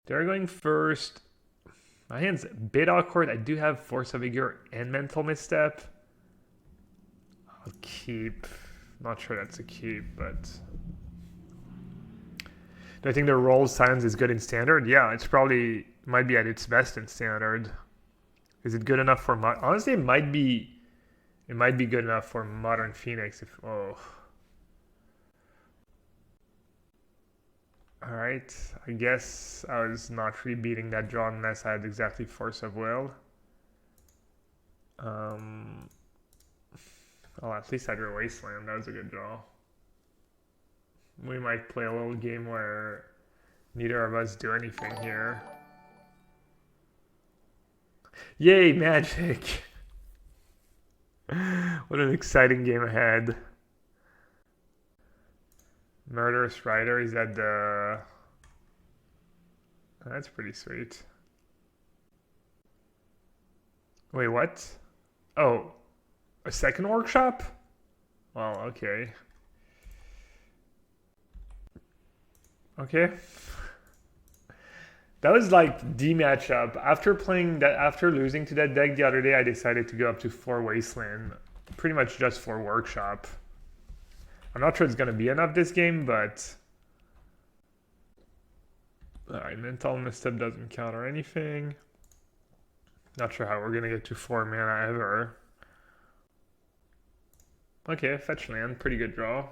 They're going first. My hand's a bit awkward. I do have Force of Vigor and Mental Misstep. I'll keep. Not sure that's a keep, but... Do I think the roll silence is good in Standard? Yeah, it's probably... Might be at its best in Standard. Is it good enough for... Honestly, it might be... It might be good enough for Modern Phoenix if... Oh... Alright, I guess I was not really beating that draw unless I had exactly Force of Will. Well, at least I drew Wasteland. That was a good draw. We might play a little game where neither of us do anything here. Yay, Magic! What an exciting game ahead. Murderous Rider, is that the... That's pretty sweet. Wait, what? Oh, a second workshop? Well, okay. Okay. That was like the matchup. After playing that, after losing to that deck the other day, I decided to go up to 4 Wasteland. Pretty much just for workshop. I'm not sure it's going to be enough this game, but... Alright, Mental Misstep doesn't counter anything. Not sure how we're going to get to 4 mana ever. Okay, fetch land. Pretty good draw.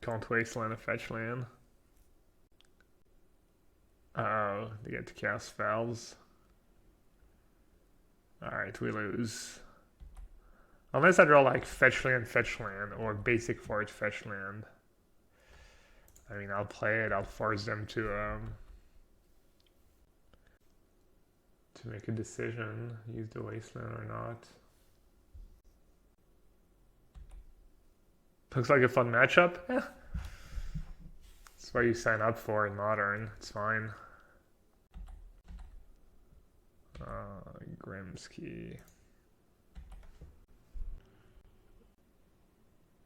Can't Wasteland a fetch land. Uh-oh, they get to cast spells. Alright, we lose. Unless I draw like fetch land, or basic forage fetch land. I mean, I'll play it. I'll force them to make a decision. Use the Wasteland or not. Looks like a fun matchup. Yeah. That's what you sign up for in Modern. It's fine. Grimsky.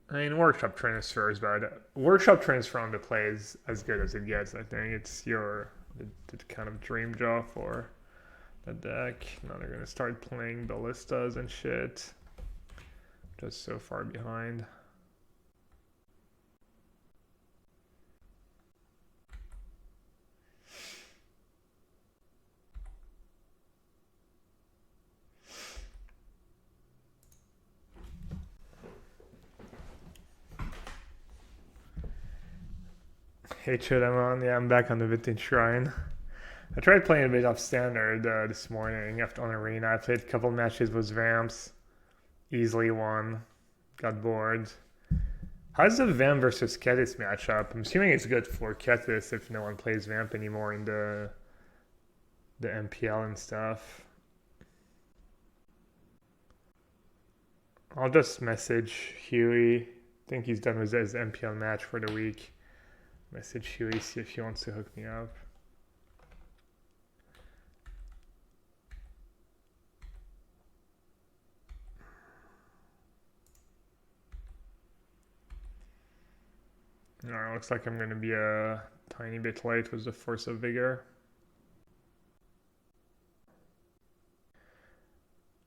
I mean, Workshop Transfers, but Workshop Transfer on the play is as good as it gets, I think. It's the kind of dream draw for the deck. Now they're going to start playing Ballistas and shit. Just so far behind. Hey Chodemon, yeah, I'm back on the Vintage Shrine. I tried playing a bit of Standard this morning after on Arena. I played a couple matches with Vamps. Easily won. Got bored. How's the Vamp versus Ketis matchup? I'm assuming it's good for Ketis if no one plays Vamp anymore in the MPL and stuff. I'll just message Huey. I think he's done with his MPL match for the week. Message Huey, see if he wants to hook me up. Alright, looks like I'm going to be a tiny bit late with the Force of Vigor.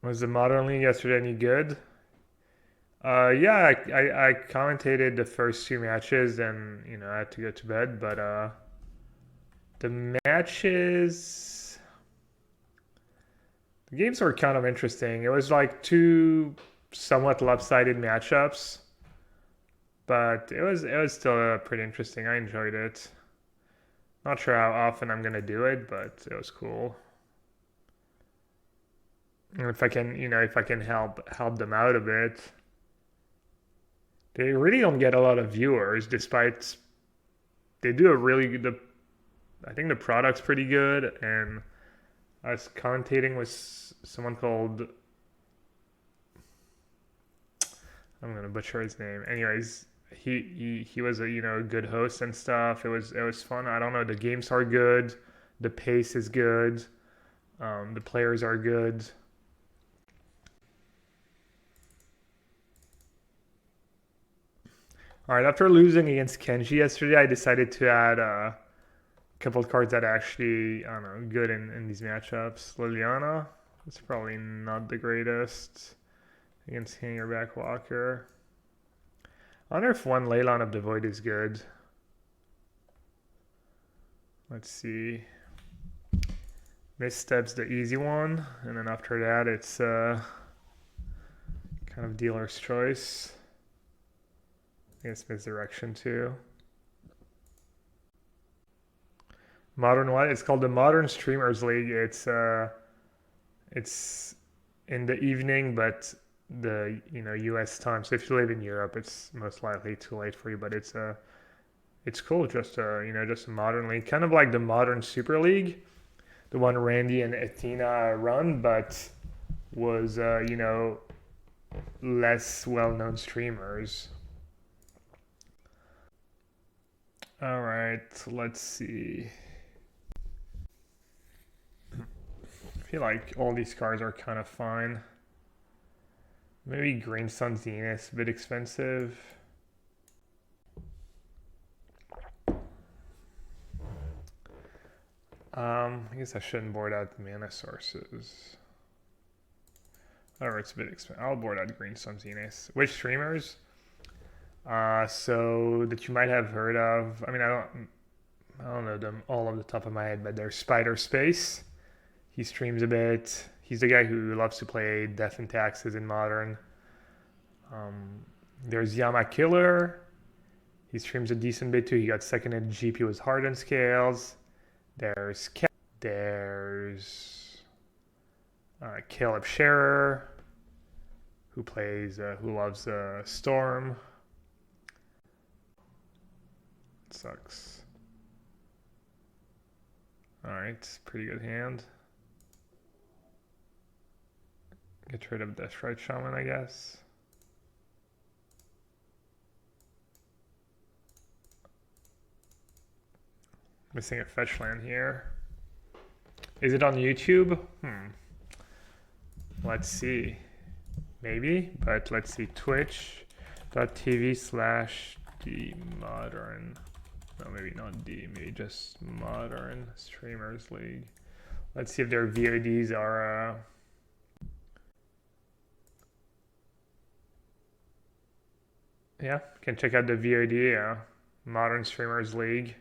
Was the Modern League yesterday any good? Yeah, I commentated the first 2 matches and, I had to go to bed, but the matches... The games were kind of interesting. It was like 2 somewhat lopsided matchups, but it was still pretty interesting. I enjoyed it. Not sure how often I'm gonna do it, but it was cool. And if I can, if I can help them out a bit. They really don't get a lot of viewers, despite they do a really good. I think the product's pretty good, and I was commentating with someone called. I'm gonna butcher his name. Anyways, he was a good host and stuff. It was fun. I don't know. The games are good. The pace is good. The players are good. All right, after losing against Kenji yesterday, I decided to add couple of cards that are actually, I don't know, good in these matchups. Liliana, it's probably not the greatest against Hangerback Walker. I wonder if one Leyline of the Void is good. Let's see. Misstep's the easy one, and then after that it's kind of dealer's choice. I guess misdirection too. Modern what? It's called the Modern Streamers League. It's in the evening, but the US time. So if you live in Europe, it's most likely too late for you. But it's cool. Just just a modern league, kind of like the Modern Super League, the one Randy and Athena run, but was less well-known streamers. All right, let's see. I feel like all these cards are kind of fine. Maybe Green Sun Zenith, a bit expensive. I guess I shouldn't board out the mana sources. Alright, it's a bit expensive. I'll board out Green Sun Zenith. Which streamers? So that you might have heard of. I mean, I don't know them all off the top of my head, but there's Spider Space. He streams a bit. He's the guy who loves to play Death and Taxes in Modern. There's Yama Killer. He streams a decent bit too. He got second in GP with Hardened Scales. There's Caleb Scherer, who loves Storm. It sucks. Alright, pretty good hand. Get rid of Deathrite Shaman, I guess. Missing a fetch land here. Is it on YouTube? Let's see. Maybe, but let's see. Twitch.tv/DModern. No, maybe not D, maybe just Modern Streamers League. Let's see if their VODs are yeah, can check out the VOD, yeah. Modern Streamers League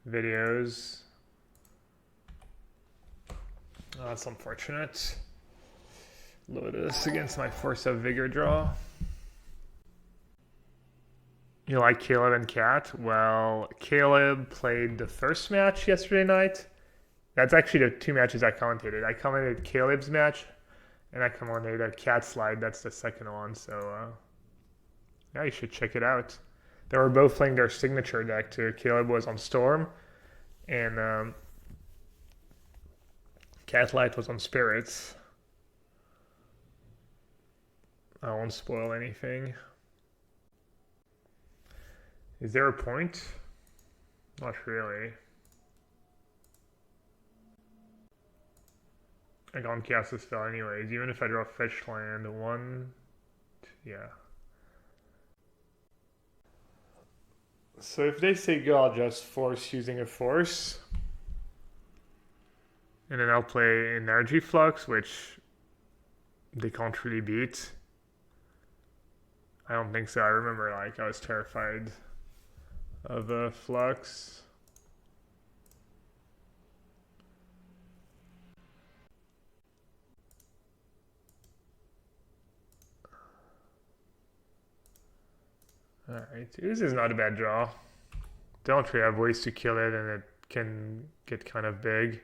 videos. Oh, that's unfortunate. Lotus against my Force of Vigor draw. You like Caleb and Kat? Well, Caleb played the first match yesterday night. That's actually the two matches I commentated. I commented Caleb's match, and I commentated Kat slide. That's the second one, so yeah, you should check it out. They were both playing their signature deck too. Caleb was on Storm, and Catlight was on Spirits. I won't spoil anything. Is there a point? Not really. I can't cast this spell anyways, even if I draw fetch land. Yeah. So if they say go, I'll just force using a force. And then I'll play Energy Flux, which they can't really beat. I don't think so. I remember I was terrified of Flux. Alright, this is not a bad draw. Don't really have ways to kill it, and it can get kind of big.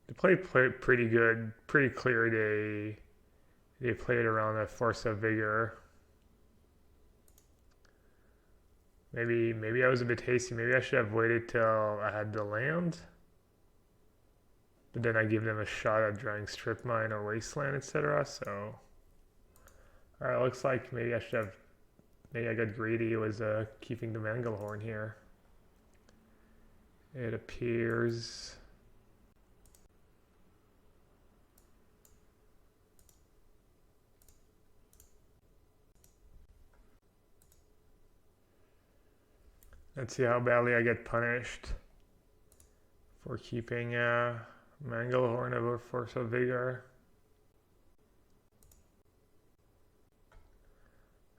They played pretty good, pretty clear. They played around a Force of Vigor. Maybe I was a bit hasty. Maybe I should have waited till I had the land. But then I give them a shot at drawing Strip Mine or Wasteland, etc. So, alright, looks like maybe I got greedy. It was keeping the Manglehorn here. It appears. Let's see how badly I get punished for keeping Manglehorn over Force of Vigor.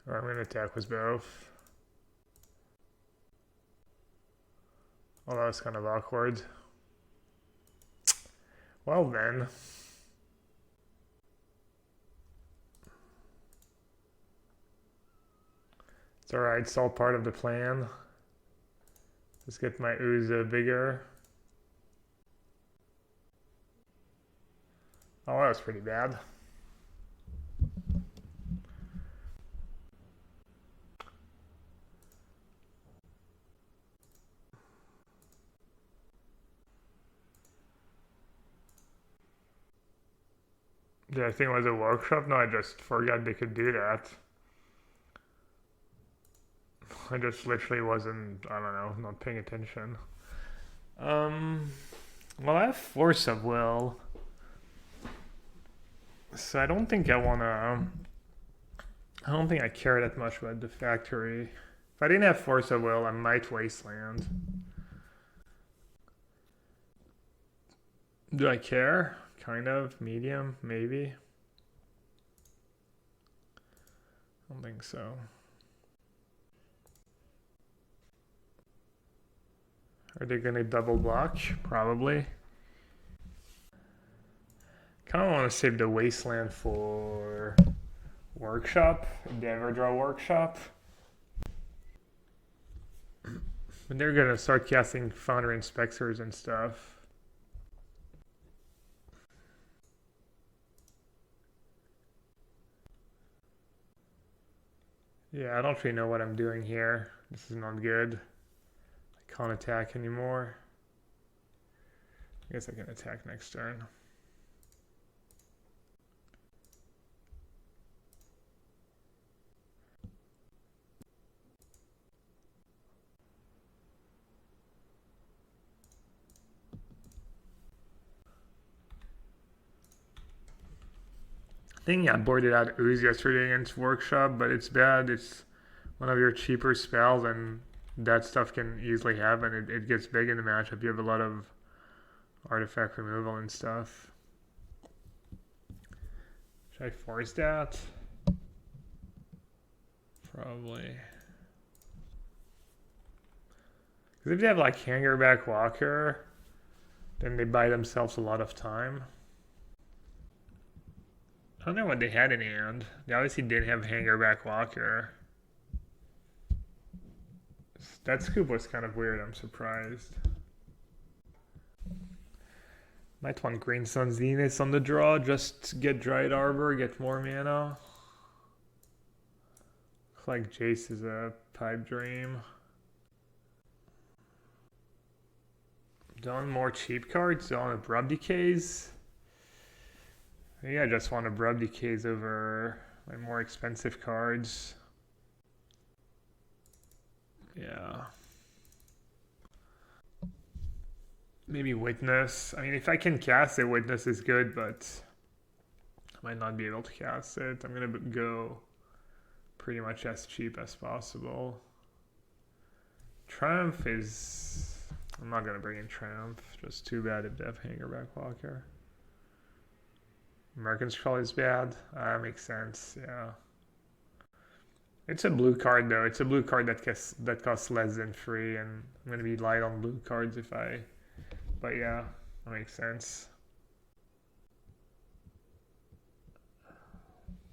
Or I'm going to attack with both. Oh, that was kind of awkward. Well then. It's alright, it's all part of the plan. Let's get my ooze bigger. Oh, that was pretty bad. Did I think it was a workshop? No, I just forgot they could do that. I just literally wasn't, I don't know, not paying attention. Well, I have Force of Will. So I don't think I don't think I care that much about the factory. If I didn't have Force of Will, I might Wasteland. Do I care? Kind of. Medium? Maybe. I don't think so. Are they going to double block? Probably. Kind of want to save the Wasteland for Workshop. If they ever draw Workshop. But they're going to start casting Foundry Inspectors and stuff. Yeah, I don't really know what I'm doing here. This is not good. I can't attack anymore. I guess I can attack next turn. I think I boarded out Ooze yesterday against Workshop, but it's bad. It's one of your cheaper spells, and that stuff can easily happen. It gets big in the matchup. You have a lot of artifact removal and stuff. Should I force that? Probably. Because if they have like Hangerback Walker, then they buy themselves a lot of time. I don't know what they had in hand. They obviously didn't have Hangerback Walker. That scoop was kind of weird, I'm surprised. Might want Green Sun's Zenith on the draw, just get Dried Arbor, get more mana. Looks like Jace is a Pipe Dream. Done more cheap cards, done Abrupt Decays. Maybe I just want Abrupt Decays over my more expensive cards. Yeah. Maybe Witness. I mean, if I can cast it, Witness is good, but I might not be able to cast it. I'm going to go pretty much as cheap as possible. Triumph is... I'm not going to bring in Triumph. Just too bad if they have Hangerback Walker. American Scroll is bad. Makes sense, yeah. It's a blue card though. It's a blue card that costs less than 3, and I'm going to be light on blue cards if I... But yeah, that makes sense.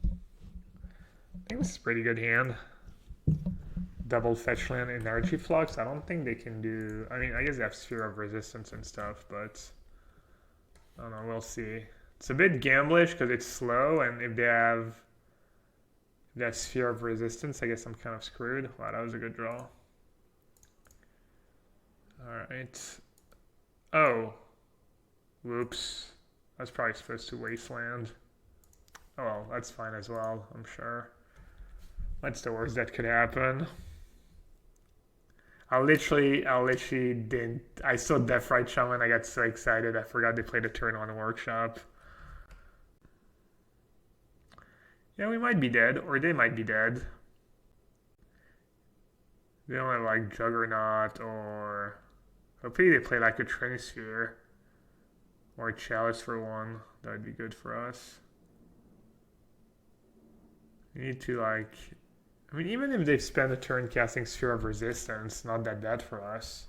I think this is a pretty good hand. Double fetch land Energy Flux. I don't think they can do... I mean, I guess they have Sphere of Resistance and stuff, but... I don't know, we'll see. It's a bit gamblish because it's slow, and if they have that Sphere of Resistance, I guess I'm kind of screwed. Wow, that was a good draw. Alright. Oh. Whoops. I was probably supposed to Wasteland. Oh well, that's fine as well, I'm sure. That's the worst that could happen. I literally didn't... I saw Deathrite Shaman, I got so excited, I forgot they played a turn on Workshop. Yeah, we might be dead, or they might be dead. They don't have like Juggernaut or hopefully they play like a Trinisphere or a Chalice for one. That would be good for us. We need to like, I mean, even if they've spent a turn casting Sphere of Resistance, not that bad for us.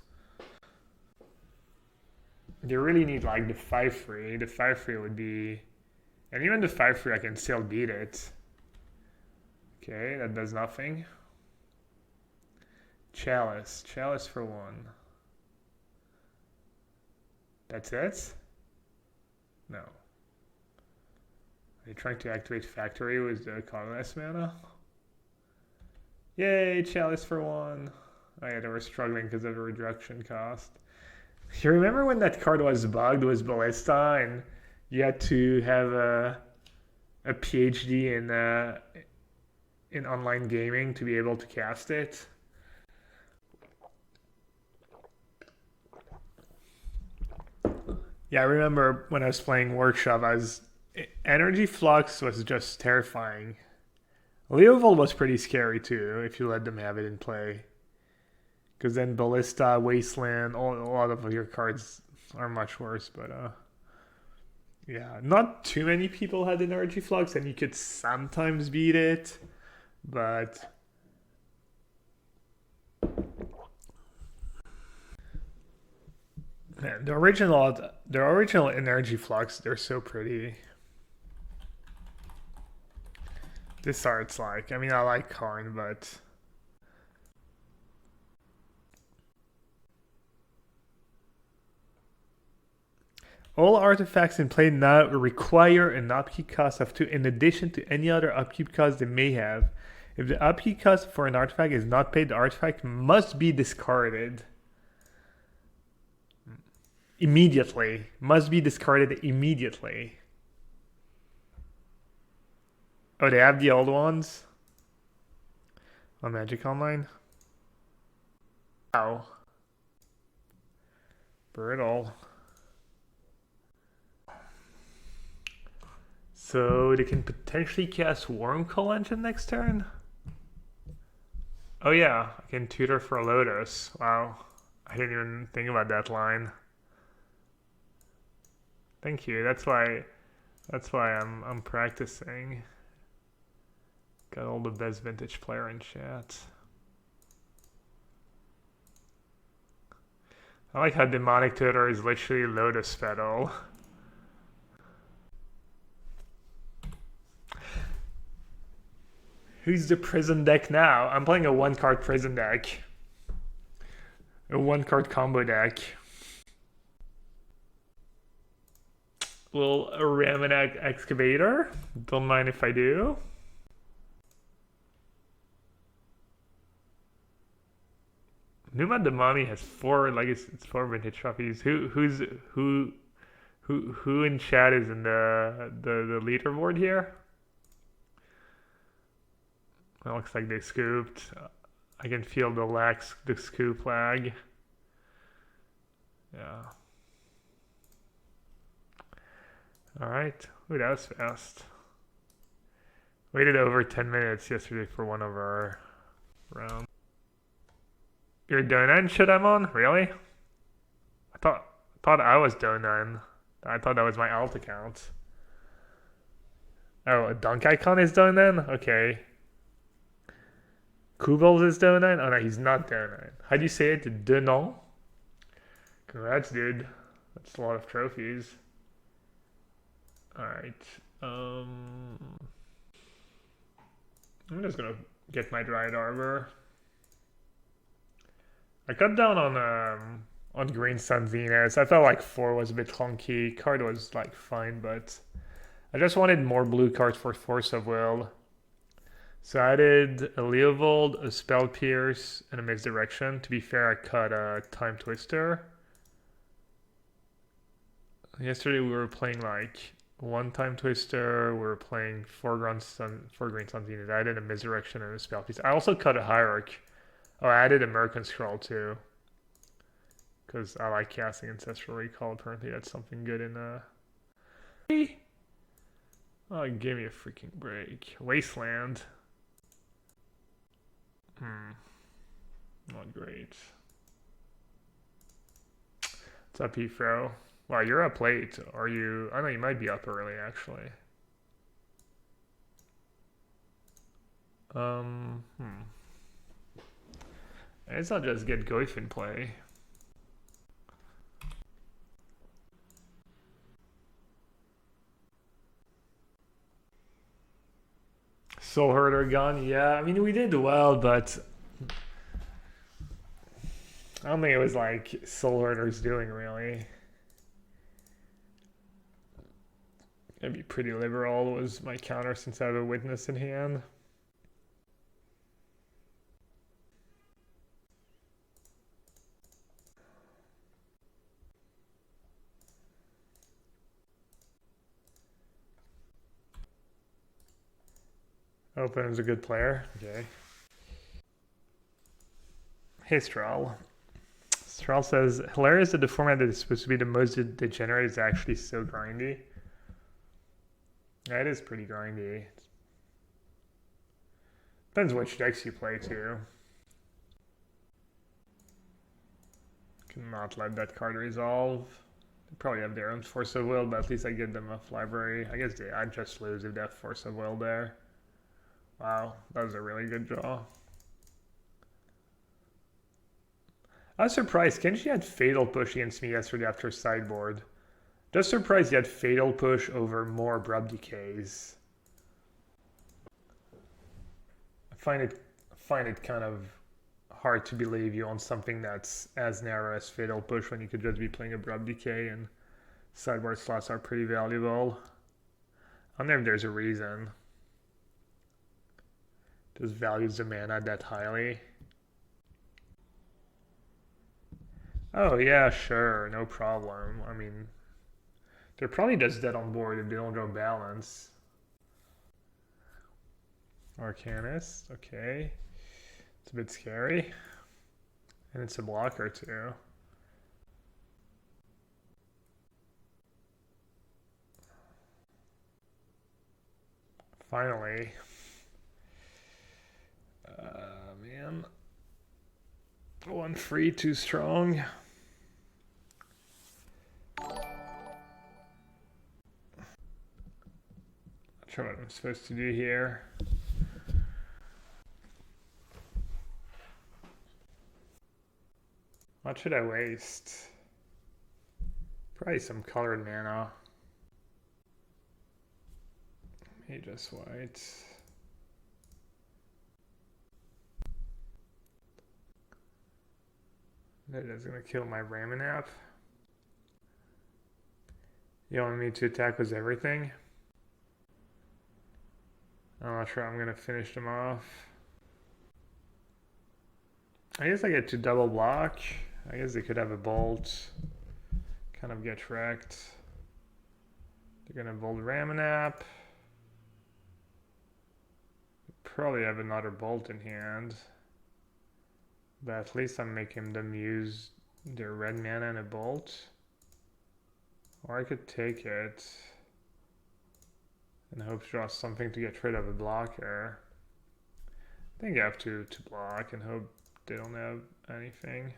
They really need like the 5/3. The 5/3 would be, and even the 5/3 I can still beat it. Okay, that does nothing. Chalice. Chalice for one. That's it? No. Are you trying to activate Factory with the colorless mana? Yay, Chalice for one. Oh yeah, they were struggling because of the reduction cost. You remember when that card was bugged with Ballista and you had to have a PhD in online gaming to be able to cast it? Yeah, I remember when I was playing Workshop, Energy Flux was just terrifying. Leovold was pretty scary too, if you let them have it in play. Because then Ballista, Wasteland, a lot of your cards are much worse, but yeah, not too many people had Energy Flux, and you could sometimes beat it, but man, the original Energy Flux, they're so pretty. This art's like, I mean, I like Karn, but all artifacts in play now require an upkeep cost of 2 in addition to any other upkeep cost they may have. If the upkeep cost for an artifact is not paid, the artifact must be discarded immediately. Must be discarded immediately. Oh, they have the old ones on Magic Online? Wow. Brutal. So they can potentially cast Wormcoil Engine next turn? Oh yeah, I can tutor for a Lotus. Wow. I didn't even think about that line. Thank you. That's why I'm practicing. Got all the best vintage player in chat. I like how Demonic Tutor is literally Lotus Petal. Who's the prison deck now? I'm playing a 1-card prison deck. A 1-card combo deck. Will a Raminac Excavator? Don't mind if I do. Numa the Mummy has 4 legacy, it's 4 vintage trophies. Who in chat is in the leaderboard here? It looks like they scooped. I can feel the scoop lag. Yeah. Alright. Ooh, that was fast. Waited over 10 minutes yesterday for one of our rounds. You're Donan Shadamon? Really? I thought I was Donan. I thought that was my alt account. Oh, a Dunk Icon is Donan? Okay. Kugels is Donan? Oh no, he's not Donan. How do you say it? Denon? Congrats, dude. That's a lot of trophies. Alright. I'm just gonna get my Dryad Arbor. I cut down on Green Sun Venus. I felt like 4 was a bit clunky. Card was like fine, but I just wanted more blue cards for Force of Will. So I did a Leovold, a Spell Pierce, and a Misdirection. To be fair, I cut a Time Twister. Yesterday we were playing like 1 Time Twister. We were playing 4 Green Sun Venus. I did a Misdirection and a Spell Pierce. I also cut a Hierarch. Oh, I added American Scroll too. Because I like casting Ancestral Recall. Apparently that's something good in Oh, give me a freaking break. Wasteland. Not great. What's up, Efro? Wow, you're up late. Are you? I know you might be up early, actually. Hmm. I guess I'll just get Goif in play. Soul Herder gun, yeah. I mean, we did well, but I don't think it was like Soul Herder's doing, really. It'd be pretty liberal was my counter since I have a witness in hand. Open's a good player. Okay. Hey, Stral. Stral says, hilarious that the format that is supposed to be the most degenerate is actually so grindy. Yeah, it is pretty grindy. Depends which decks you play, too. Cannot let that card resolve. They probably have their own Force of Will, but at least I give them a library. I guess I'd just lose if they have Force of Will there. Wow, that was a really good draw. I was surprised. Kenji had Fatal Push against me yesterday after sideboard. Just surprised he had Fatal Push over more Abrupt Decays. I find it kind of hard to believe you on something that's as narrow as Fatal Push when you could just be playing Abrupt Decay, and sideboard slots are pretty valuable. I wonder if there's a reason. Just values the mana that highly. Oh yeah, sure, no problem. I mean, they're probably just dead on board if they don't go balance. Arcanist, okay. It's a bit scary. And it's a blocker too. Finally. Man. One free, too strong. Not sure what I'm supposed to do here. What should I waste? Probably some colored mana. Maybe just white. That is gonna kill my Ramanap. You want me to attack with everything? I'm not sure I'm gonna finish them off. I guess I get to double block. I guess they could have a bolt. Kind of get wrecked. They're gonna bolt Ramanap. Probably have another bolt in hand. But at least I'm making them use their red mana and a bolt. Or I could take it and hope to draw something to get rid of a blocker. I think I have to block and hope they don't have anything.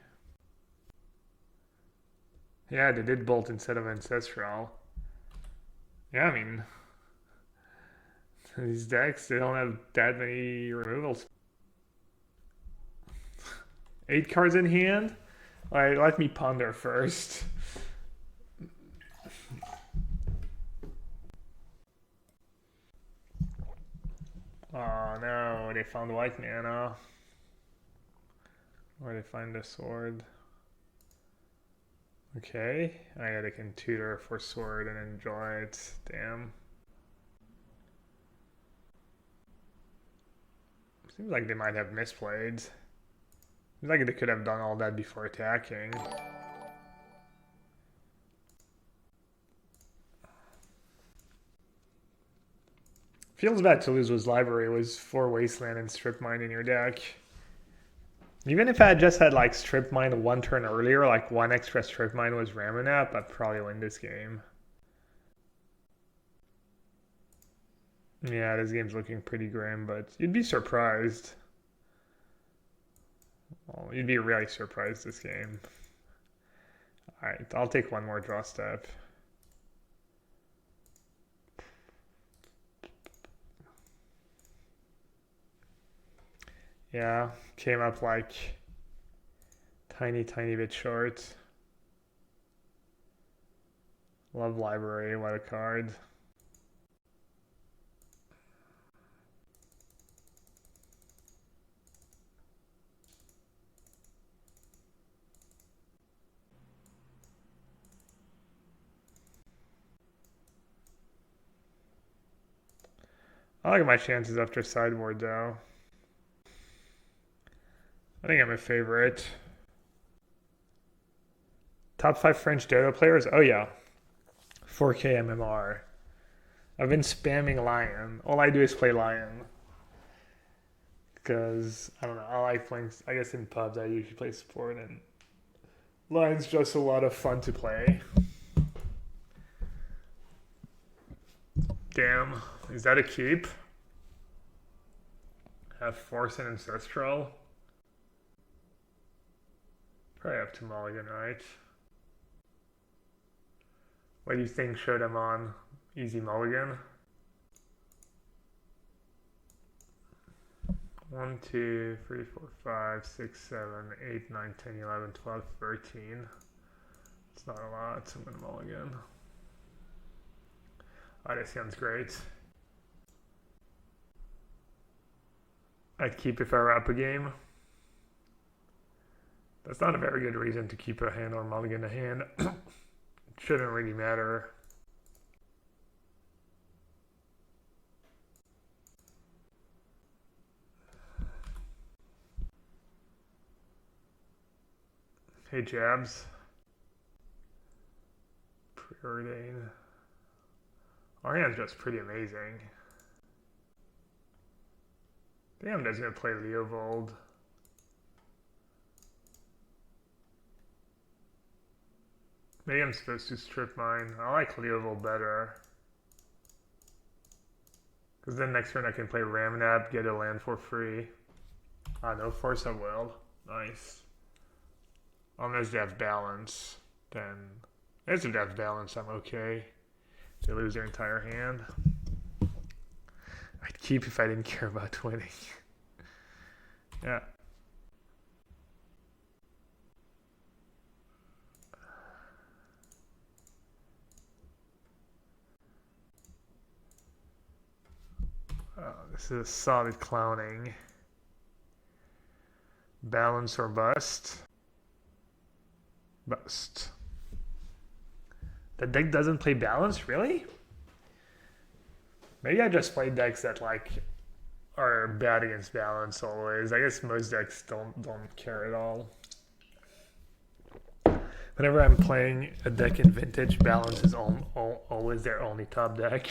Yeah, they did bolt instead of Ancestral. Yeah, I mean, these decks, they don't have that many removals. 8 cards in hand? Alright, let me ponder first. Oh no, they found white mana. Where they find the sword? Okay, I gotta can tutor for sword and enjoy it. Damn. Seems like they might have misplayed. Seems like they could have done all that before attacking. Feels bad to lose with library with 4 wasteland and strip mine in your deck. Even if I had just had like strip mine 1 turn earlier, like 1 extra strip mine was Ramanap, I'd probably win this game. Yeah, this game's looking pretty grim, but you'd be surprised. Well, you'd be really surprised this game. Alright, I'll take one more draw step. Yeah, came up like tiny bit short. Love library, what a card. I like my chances after sideboard though. I think I'm a favorite. Top 5 French Dota players? Oh yeah. 4K MMR. I've been spamming Lion. All I do is play Lion. Because, I don't know, I like playing, I guess in pubs I usually play support and Lion's just a lot of fun to play. Damn, is that a keep? Have Force and Ancestral? Probably up to Mulligan, right? What do you think showed him on? Easy Mulligan? 1, 2, 3, 4, 5, 6, 7, 8, 9, 10, 11, 12, 13. It's not a lot, so I'm gonna mulligan. Oh, that sounds great. I'd keep if I were up a game. That's not a very good reason to keep a hand or mulligan a hand. It shouldn't really matter. Hey, Jabs. Preordain. Our hand's just pretty amazing. Damn, doesn't it play Leovold? Maybe I'm supposed to strip mine. I like Leovold better. Because then next turn I can play Ramnap, get a land for free. Ah, no Force of Will. Nice. Unless they have balance, then if they have balance, I'm okay. They lose their entire hand. I'd keep if I didn't care about winning. Yeah. Oh, this is a solid clowning. Balance or bust? Bust. The deck doesn't play balance, really? Maybe I just play decks that like are bad against balance always. I guess most decks don't care at all. Whenever I'm playing a deck in Vintage, balance is always their only top deck.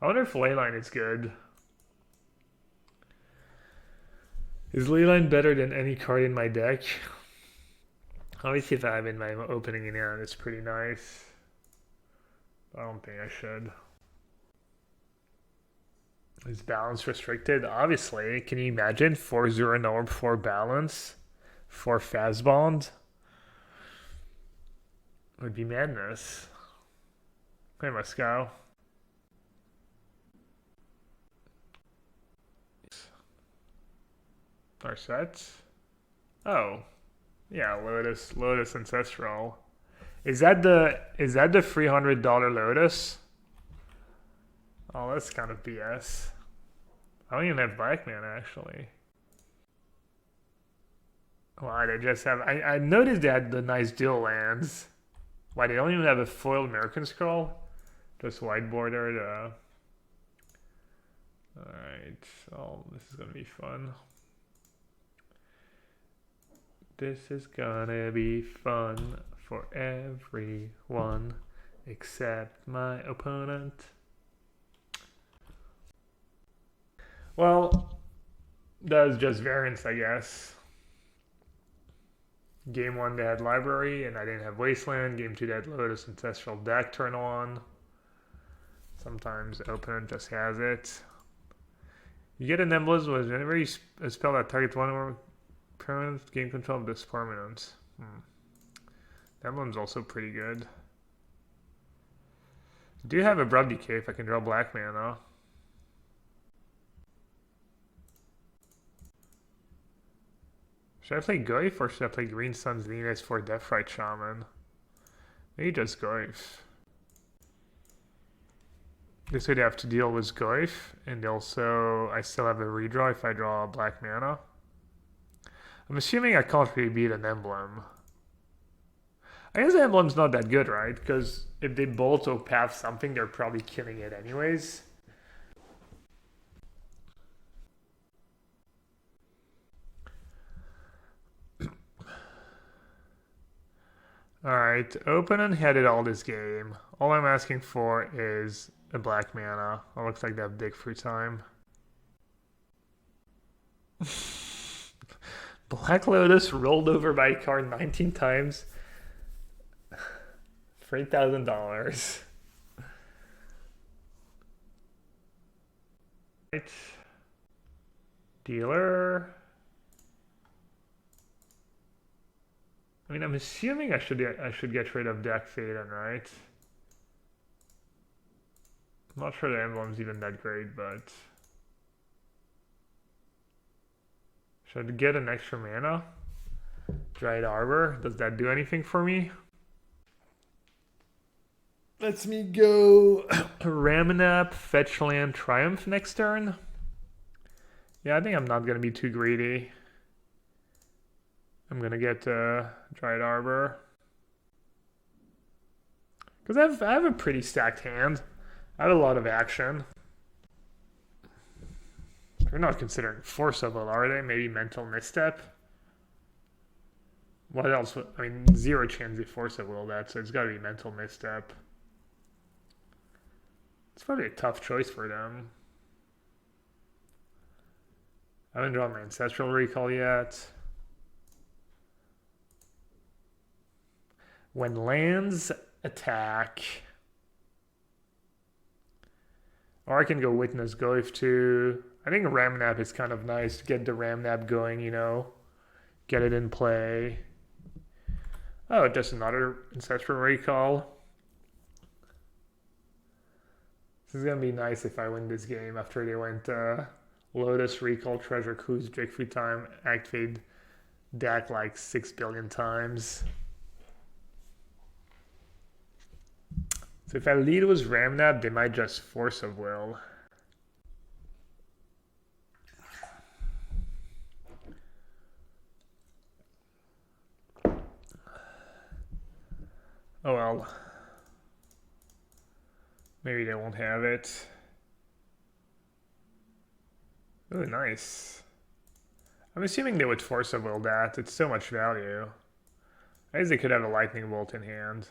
I wonder if Leyline is good. Is Leyline better than any card in my deck? Obviously, if I have in my opening in hand, it's pretty nice. I don't think I should. Is balance restricted? Obviously. Can you imagine? 4-0 Norb, 4 balance, 4 fast bond? It would be madness. Hey, Moscow. Our sets? Oh. Yeah, Lotus Ancestral. Is that the $300 Lotus? Oh, that's kind of BS. I don't even have Black Mana actually. Why they just have? I noticed they had the nice dual lands. Why they don't even have a foiled American Scroll? Just white bordered. All right. Oh, this is gonna be fun. This is gonna be fun for everyone except my opponent. Well, that was just variance, I guess. Game 1 they had Library and I didn't have Wasteland. Game 2 they had Lotus Ancestral deck turn on. Sometimes the opponent just has it. You get an emblem whenever you spell that target one or permanent, gain control of this permanent. The emblem's also pretty good. I do have Abrupt Decay if I can draw black mana. Should I play Goyf or should I play Green Sun's Venus for Deathrite Shaman? Maybe just Goyf. This would have to deal with Goyf, and also I still have a redraw if I draw black mana. I'm assuming I can't really beat an emblem. I guess the emblem's not that good, right? Because if they bolt or path something, they're probably killing it anyways. Alright, open and headed all this game. All I'm asking for is a black mana. It looks like they have dig free time. Black Lotus rolled over by a card 19 times for $8,000. Right. Dealer. I mean, I'm assuming I should get rid of Deck Faden, right? I'm not sure the emblem's even that great, but should I get an extra mana? Dried Arbor, does that do anything for me? Lets me go Ramanap, Fetch Land, Triumph next turn. Yeah, I think I'm not gonna be too greedy. I'm gonna get Dried Arbor. Because I have a pretty stacked hand. I have a lot of action. They're not considering Force of Will, are they? Maybe Mental Misstep? What else? I mean, 0 chance they Force of Will that, so it's gotta be Mental Misstep. It's probably a tough choice for them. I haven't drawn my Ancestral Recall yet. When lands attack, or I can go Witness Goyf too. I think Ramnap is kind of nice to get the Ramnap going, you know, get it in play. Oh, just another Ancestral Recall. This is gonna be nice if I win this game after they went Lotus, Recall, Treasure Cruise, Drake Free Time, activate deck like 6 billion times. So if I lead with Ramnap, they might just Force of Will. Oh well. Maybe they won't have it. Oh, nice. I'm assuming they would Force of Will that. It's so much value. I guess they could have a Lightning Bolt in hand.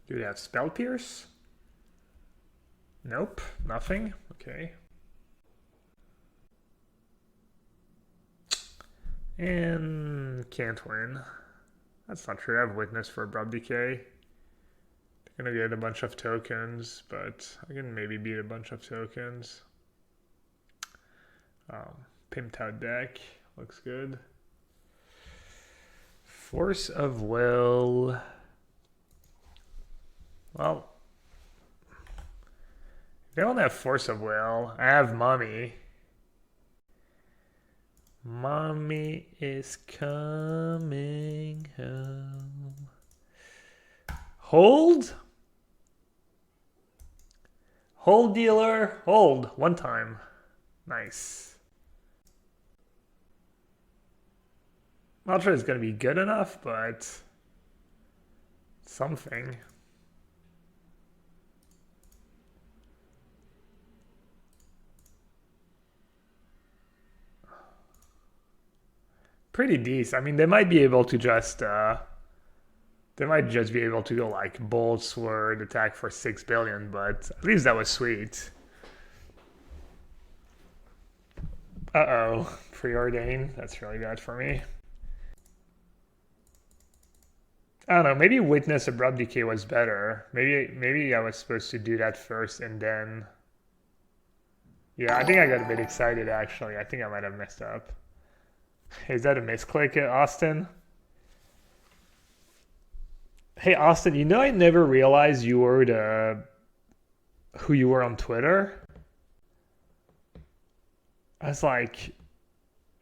Do they have Spell Pierce? Nope, nothing. Okay. And can't win. That's not true. I have Witness for Abrupt Decay. They're gonna get a bunch of tokens, but I can maybe beat a bunch of tokens. Pimped out deck. Looks good. Force of Will. Well, they don't have Force of Will. I have Mummy. Mommy is coming home. Hold? Hold, dealer. Hold. One time. Nice. Not sure it's going to be good enough, but something. Pretty decent. I mean, they might be able to just they might just be able to go like Bolt, Sword, attack for 6 billion, but at least that was sweet. Uh-oh. Preordain. That's really bad for me. I don't know, maybe Witness Abrupt Decay was better. Maybe I was supposed to do that first and then... Yeah, I think I got a bit excited actually. I think I might have messed up. Is that a misclick, Austin? Hey Austin, you know I never realized you were who you were on Twitter. I was like,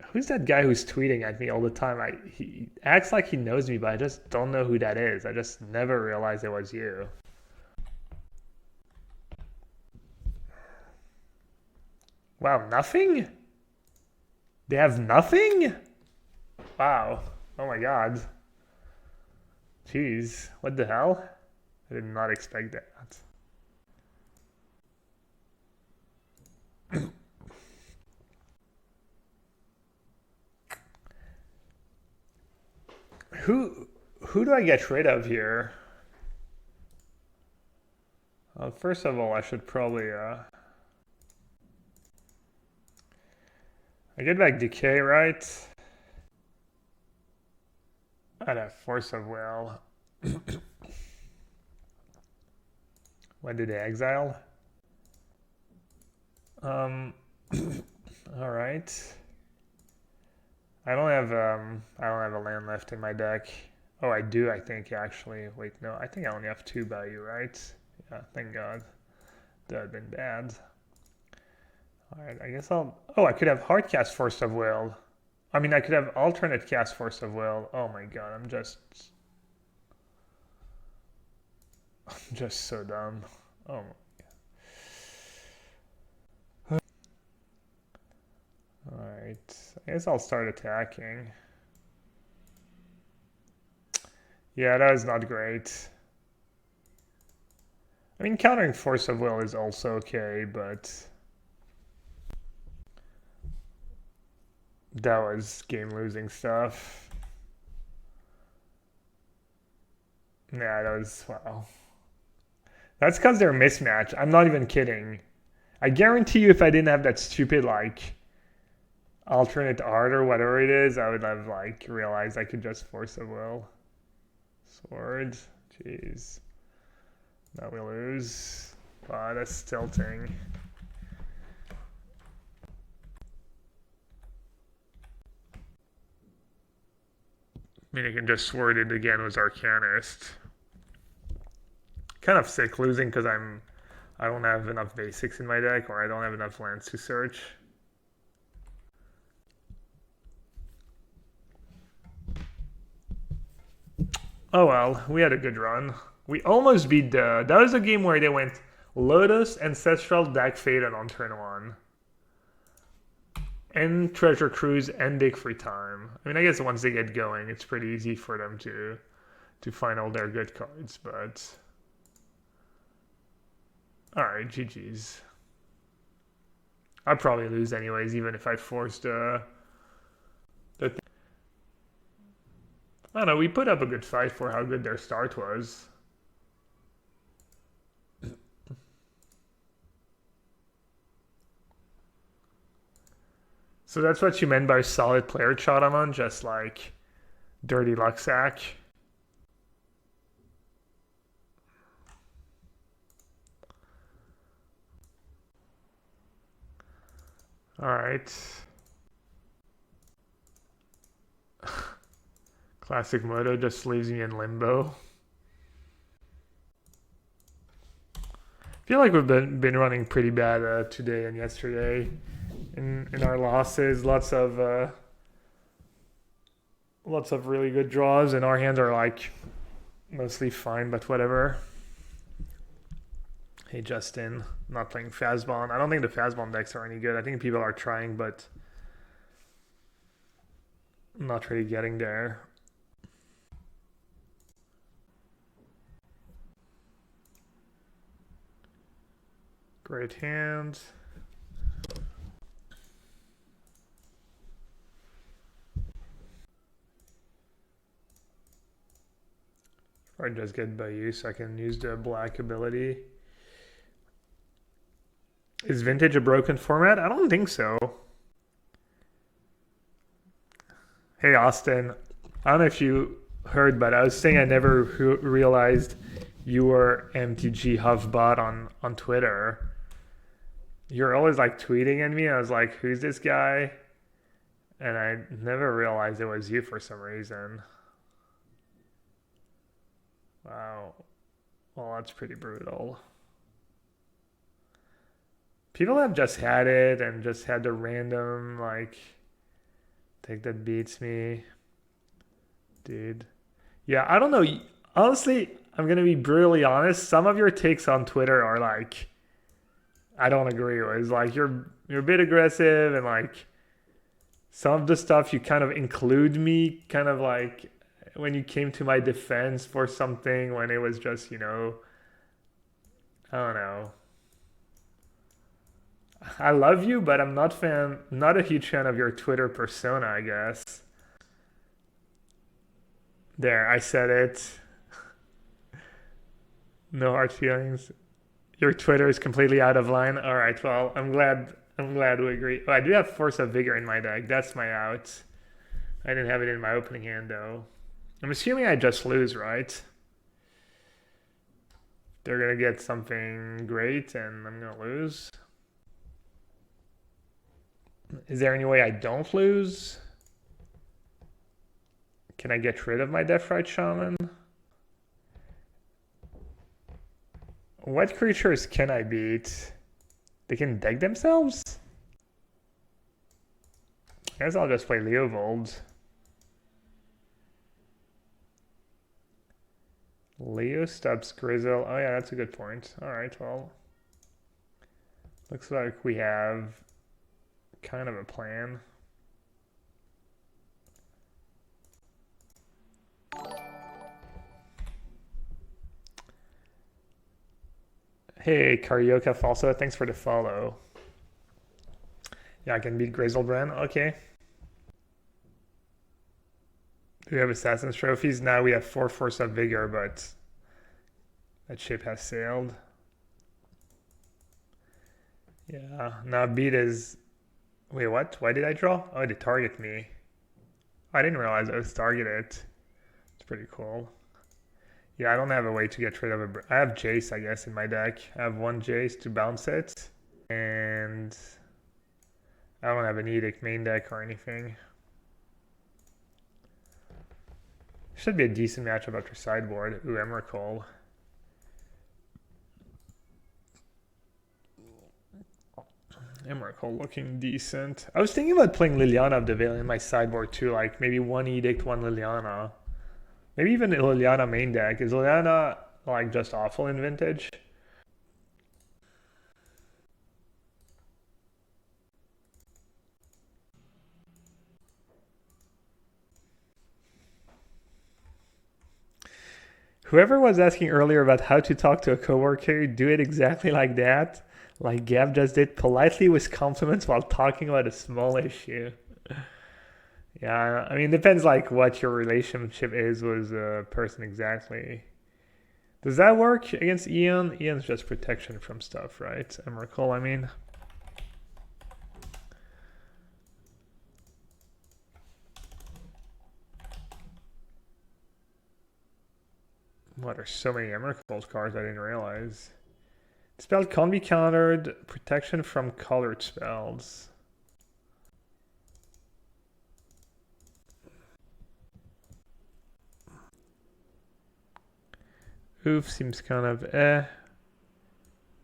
who's that guy who's tweeting at me all the time? He acts like he knows me, but I just don't know who that is. I just never realized it was you. Wow, nothing? They have nothing? Wow. Oh my god. Jeez, what the hell? I did not expect that. Who do I get rid of here? First of all, I should probably I get back Decay, right? I'd have Force of Will. When did they exile? All right. I don't have a land left in my deck. Oh, I do. I think actually. Wait, no. I think I only have 2 value, right? Yeah. Thank God. That would have been bad. All right. I guess I'll. Oh, I could have Hardcast Force of Will. I mean, I could have alternate cast Force of Will. Oh my God. I'm just so dumb. Oh my God. Alright, I guess I'll start attacking. Yeah, that is not great. I mean, countering Force of Will is also okay, but that was game-losing stuff. Yeah, that was, wow. That's because they're mismatched. I'm not even kidding. I guarantee you if I didn't have that stupid, like, alternate art or whatever it is, I would have, like, realized I could just Force of Will. Sword. Jeez. Now we lose. Wow, that's tilting. I mean, I can just Sword it again with Arcanist. Kind of sick losing because I don't have enough basics in my deck, or I don't have enough lands to search. Oh well, we had a good run. We almost beat that was a game where they went Lotus, Ancestral, Dag Faden on turn 1. And Treasure Cruise and Big Free Time. I mean, I guess once they get going, it's pretty easy for them to find all their good cards, but... Alright, GG's. I'd probably lose anyways, even if I forced I don't know, we put up a good fight for how good their start was. So that's what you meant by solid player Chodamon, just like dirty luck sack. Alright. Classic Moto just leaves me in limbo. I feel like we've been running pretty bad today and yesterday in our losses. Lots of really good draws, and our hands are like mostly fine, but whatever. Hey Justin, not playing Fazbon. I don't think the Fazbon decks are any good. I think people are trying, but not really getting there. Great hand. Or just get by you so I can use the black ability. Is Vintage a broken format? I don't think so. Hey Austin, I don't know if you heard, but I was saying I never realized you were MTG Huffbot on Twitter. You're always like tweeting at me. I was like, who's this guy? And I never realized it was you for some reason. Wow. Well, that's pretty brutal. People have just had it and just had the random, like, take that beats me. Dude. Yeah, I don't know. Honestly, I'm gonna be brutally honest. Some of your takes on Twitter are like, I don't agree with. It's like you're a bit aggressive and like some of the stuff you kind of include me kind of like when you came to my defense for something when it was just, I don't know. I love you, but I'm not a huge fan of your Twitter persona, I guess. There, I said it. No hard feelings. Your Twitter is completely out of line. All right, well, I'm glad we agree. Oh, I do have Force of Vigor in my deck. That's my out. I didn't have it in my opening hand though. I'm assuming I just lose, right? They're gonna get something great and I'm gonna lose. Is there any way I don't lose? Can I get rid of my Deathrite Shaman? What creatures can I beat? They can deck themselves? I guess I'll just play Leovold. Leo Stubbs Grizzle. Oh yeah, that's a good point. Alright, well. Looks like we have kind of a plan. Hey, Karyoka Falso, thanks for the follow. Yeah, I can beat Grizzlebren. Okay. Do we have Assassin's Trophies? Now we have 4 Force of Vigor, but that ship has sailed. Yeah, now beat is... Wait, what? Why did I draw? Oh, they target me. I didn't realize I was targeted. It's pretty cool. Yeah, I don't have a way to get rid of a... I have Jace, I guess, in my deck. I have 1 Jace to bounce it. And I don't have an Edict main deck or anything. Should be a decent matchup after sideboard. Ooh, Emrakul. Emrakul looking decent. I was thinking about playing Liliana of the Veil in my sideboard too. Like maybe 1 Edict, 1 Liliana. Maybe even a Liliana main deck. Is Liliana like just awful in Vintage? Whoever was asking earlier about how to talk to a coworker, do it exactly like that. Like Gab just did, politely with compliments while talking about a small issue. Yeah, I mean, it depends like what your relationship is with a person exactly. Does that work against Ian? Ian's just protection from stuff, right? Emrakul, I mean. What, there's so many Emrakul cards I didn't realize. Spell can't be countered. Protection from colored spells. Oof seems kind of eh.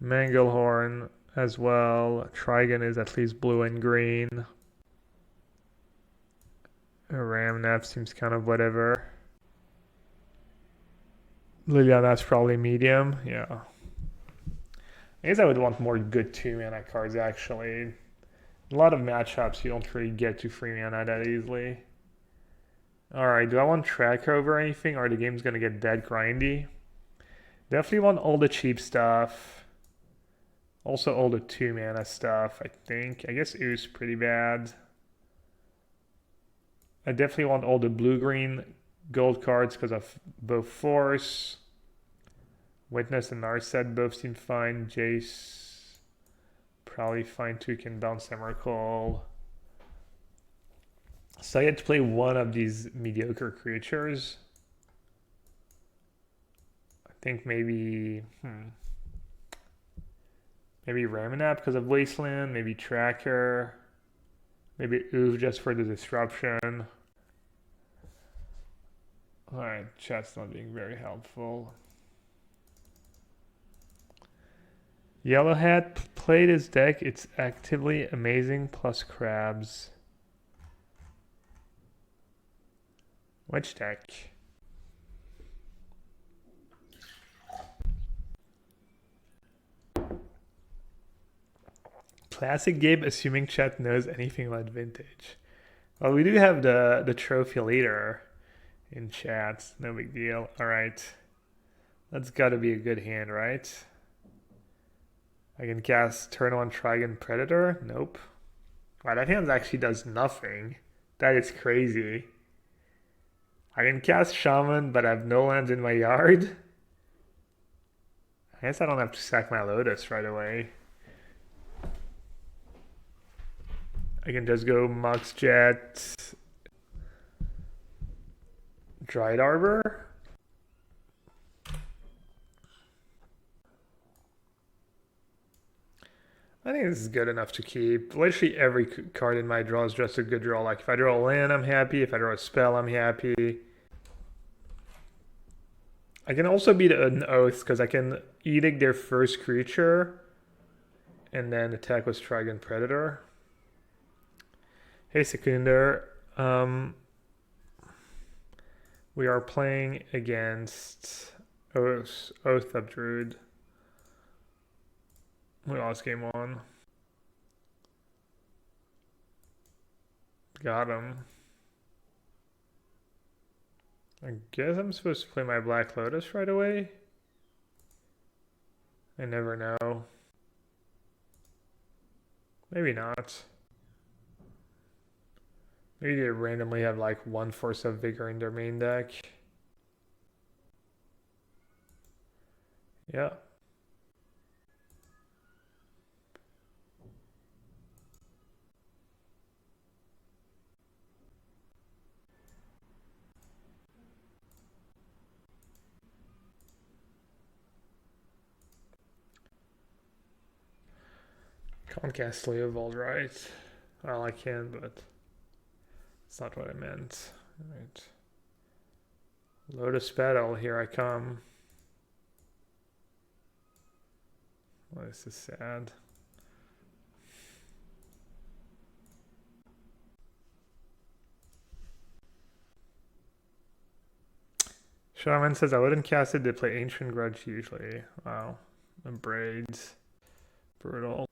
Manglehorn as well. Trigon is at least blue and green. Ramnaf seems kind of whatever. Liliana's probably medium, yeah. I guess I would want more good 2-mana cards actually. A lot of matchups you don't really get to 3-mana that easily. Alright, do I want track over anything or the game's gonna get dead grindy? Definitely want all the cheap stuff. Also all the 2-mana stuff, I think. I guess Ooze pretty bad. I definitely want all the blue-green gold cards because of both Force. Witness and Narset both seem fine. Jace probably fine too. Can bounce Emrakul. So I had to play one of these mediocre creatures. think maybe maybe Ramanap because of Wasteland, maybe Tracker, maybe Oof just for the disruption. Alright, chat's not being very helpful. Yellowhat played his deck. It's actively amazing plus crabs. Which deck? Classic Gabe, assuming chat knows anything about vintage. Well, we do have the trophy leader in chat. No big deal. All right. That's got to be a good hand, right? I can cast turn 1 Trigon Predator. Nope. Wow, that hand actually does nothing. That is crazy. I can cast Shaman, but I have no lands in my yard. I guess I don't have to sack my Lotus right away. I can just go Mox Jet, Dried Arbor. I think this is good enough to keep. Literally every card in my draw is just a good draw. Like if I draw a land, I'm happy. If I draw a spell, I'm happy. I can also beat an Oath because I can Edict their first creature and then attack with Trigon Predator. Hey Seconder, we are playing against Oath of Druid. We lost game 1. Got him. I guess I'm supposed to play my Black Lotus right away. I never know. Maybe not. Maybe they randomly have like 1 Force of Vigor in their main deck. Yeah. Can't cast Leovold, right? Well, I can, but it's not what I meant. All right. Lotus Battle, here I come. Well, this is sad. Shaman says I wouldn't cast it. They play Ancient Grudge usually. Wow. And Braids. Brutal.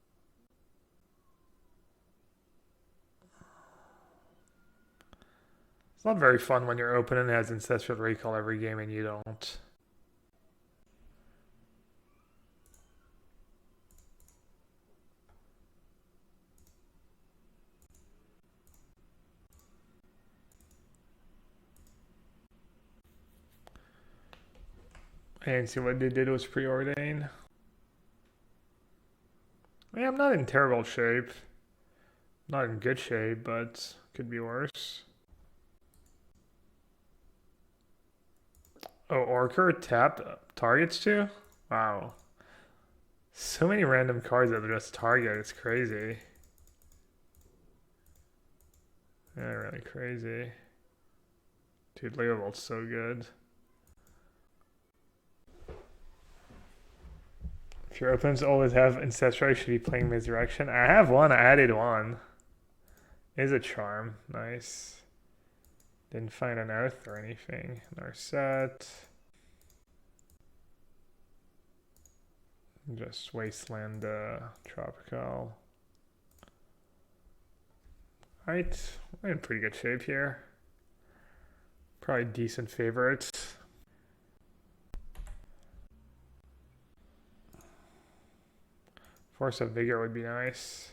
It's not very fun when your opponent has Ancestral Recall every game and you don't. I didn't see what they did was preordain. I mean, I'm not in terrible shape. Not in good shape, but could be worse. Oh, Orker tap targets too? Wow. So many random cards that just target. It's crazy. Yeah, really crazy. Dude, Leovold's so good. If your opponents always have Ancestral, you should be playing Misdirection. I have one. I added one. Is a charm. Nice. Didn't find an Oath or anything. Narset. Just Wasteland Tropical. Alright, we're in pretty good shape here. Probably decent favorites. Force of Vigor would be nice.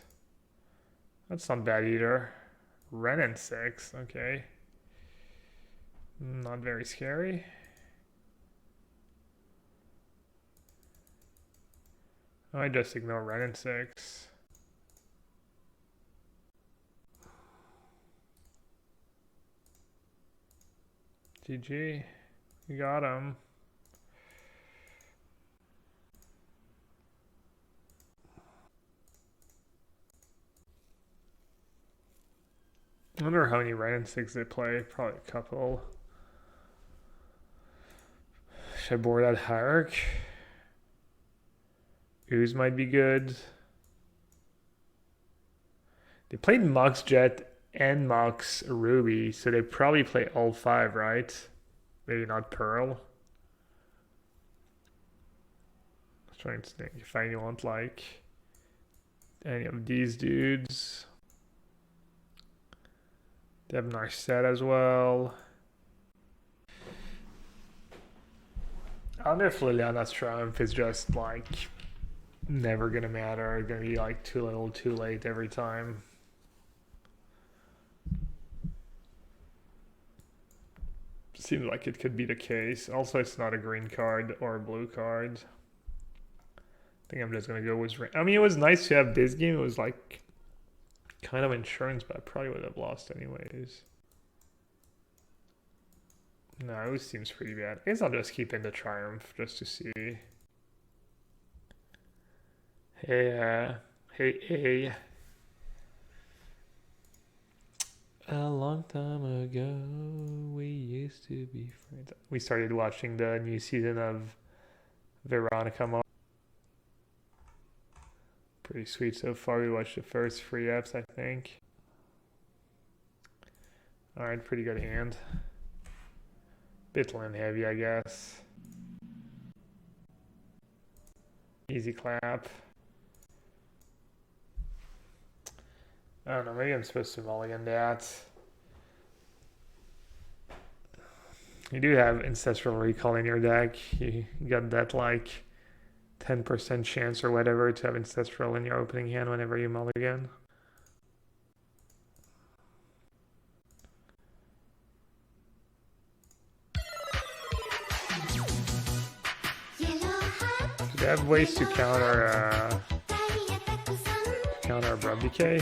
That's not bad either. Renin 6, okay. Not very scary. I just ignore Renin 6. GG. You got him. I wonder how many Ren and 6 they play. Probably a couple. Should I board out Hierarch? Ooze might be good. They played Mox Jet and Mox Ruby, so they probably play all 5, right? Maybe not Pearl. I'm trying to think if I want like any of these dudes. They have Narset as well. I wonder if Liliana's Triumph is just like never gonna matter. Gonna be like too little, too late every time. Seems like it could be the case. Also, it's not a green card or a blue card. I think I'm just gonna go with. I mean, it was nice to have this game. It was like kind of insurance, but I probably would have lost anyways. No, it seems pretty bad. I guess I'll just keep in the Triumph just to see. Hey, hey. A long time ago, we used to be friends. We started watching the new season of Veronica Mars. Pretty sweet so far. We watched the first 3 eps, I think. Alright, pretty good hand. Bit land heavy, I guess. Easy clap. I don't know, maybe I'm supposed to mulligan that. You do have Ancestral Recall in your deck. You got that like 10% chance or whatever to have Ancestral in your opening hand whenever you mulligan. They have ways to counter Abrupt Decay.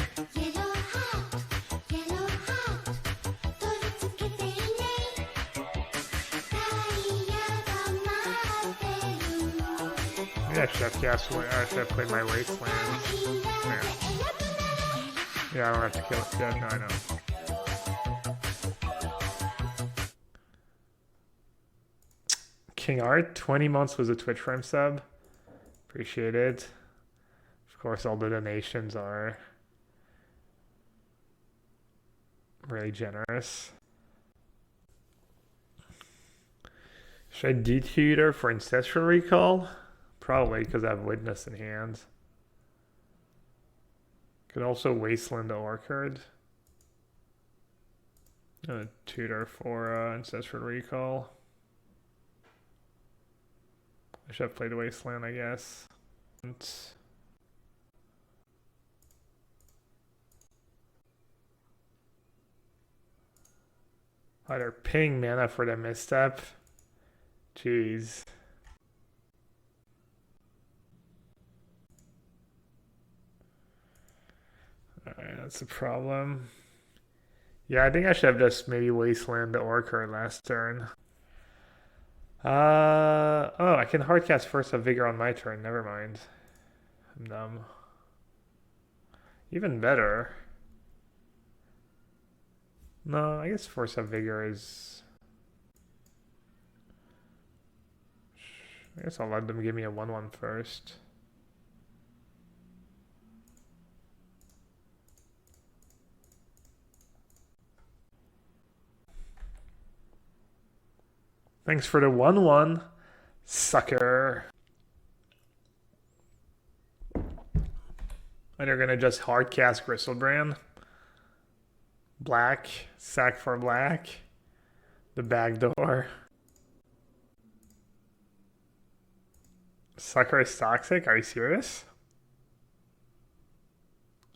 Maybe I should have cast. I should have played my Wasteland. Yeah, I don't have to kill it dead. No, I know. King Art, 20 months was a Twitch Prime sub. Appreciate it. Of course, all the donations are really generous. Should I Detutor for Ancestral Recall? Probably, because I have Witness in hand. Could also Wasteland the Orchard. Tutor for Ancestral Recall. I should have played Wasteland, I guess. Either ping mana for the misstep. Jeez. Alright, that's a problem. Yeah, I think I should have just maybe Wasteland the Orchard last turn. Oh, I can hardcast Force of Vigor on my turn. Never mind. I'm dumb. Even better. No, I guess Force of Vigor is... I guess I'll let them give me a 1/1 first. Thanks for the 1/1, sucker. And they're gonna just hardcast Gristlebrand. Black, sack for black. The back door. Sucker is toxic? Are you serious?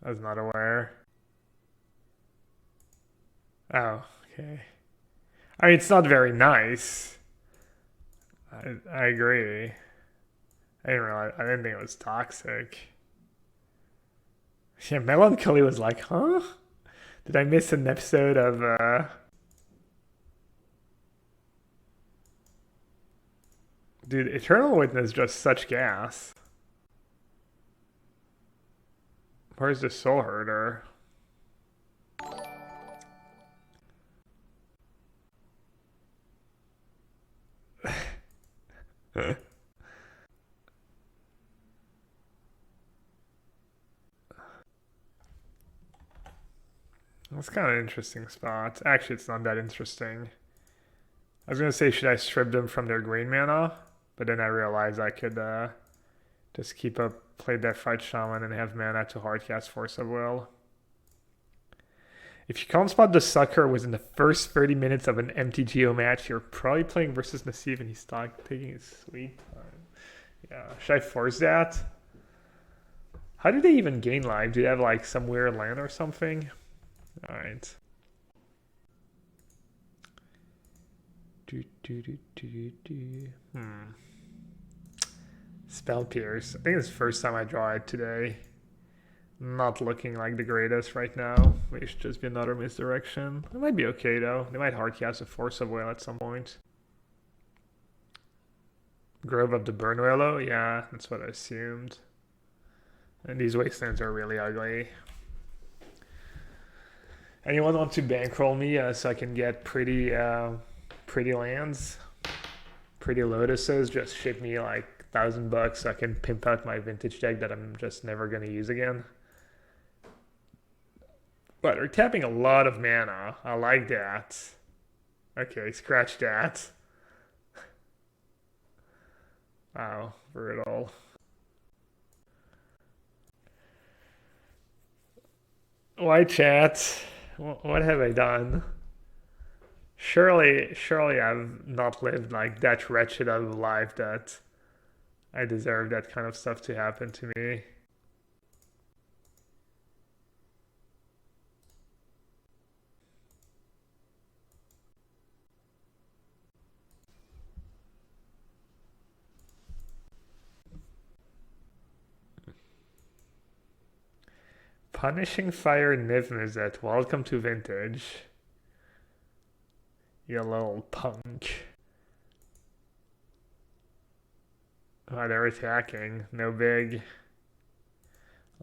I was not aware. Oh, okay. I mean, it's not very nice. I agree. I didn't realize. I didn't think it was toxic. Yeah, Melancholy was like, huh? Did I miss an episode of Dude, Eternal Witness is just such gas. Where's the Soul Herder? That's kind of an interesting spot. Actually, it's not that interesting. I was gonna say, should I strip them from their green mana? But then I realized I could just keep up, play that Fight Shaman and have mana to hardcast Force of Will. If you can't spot the sucker within the first 30 minutes of an MTGO match, you're probably playing versus Nassif and he's taking his sweet time. Yeah, should I force that? How do they even gain life? Do they have like some weird land or something? Alright. Spell Pierce. I think it's the first time I draw it today. Not looking like the greatest right now. Maybe it should just be another misdirection. It might be okay though. They might hardcast a Force of Will at some point. Grove of the Burnwillow? Yeah, that's what I assumed. And these wastelands are really ugly. Anyone want to bankroll me so I can get pretty lands? Pretty lotuses? Just ship me like $1,000 so I can pimp out my vintage deck that I'm just never going to use again. But they're tapping a lot of mana. I like that. Okay, scratch that. Wow, brutal. Why chat? What have I done? Surely I've not lived like that wretched of a life that I deserve that kind of stuff to happen to me. Punishing Fire Niv-Mizzet. Welcome to Vintage. You little punk. Oh, they're attacking. No big.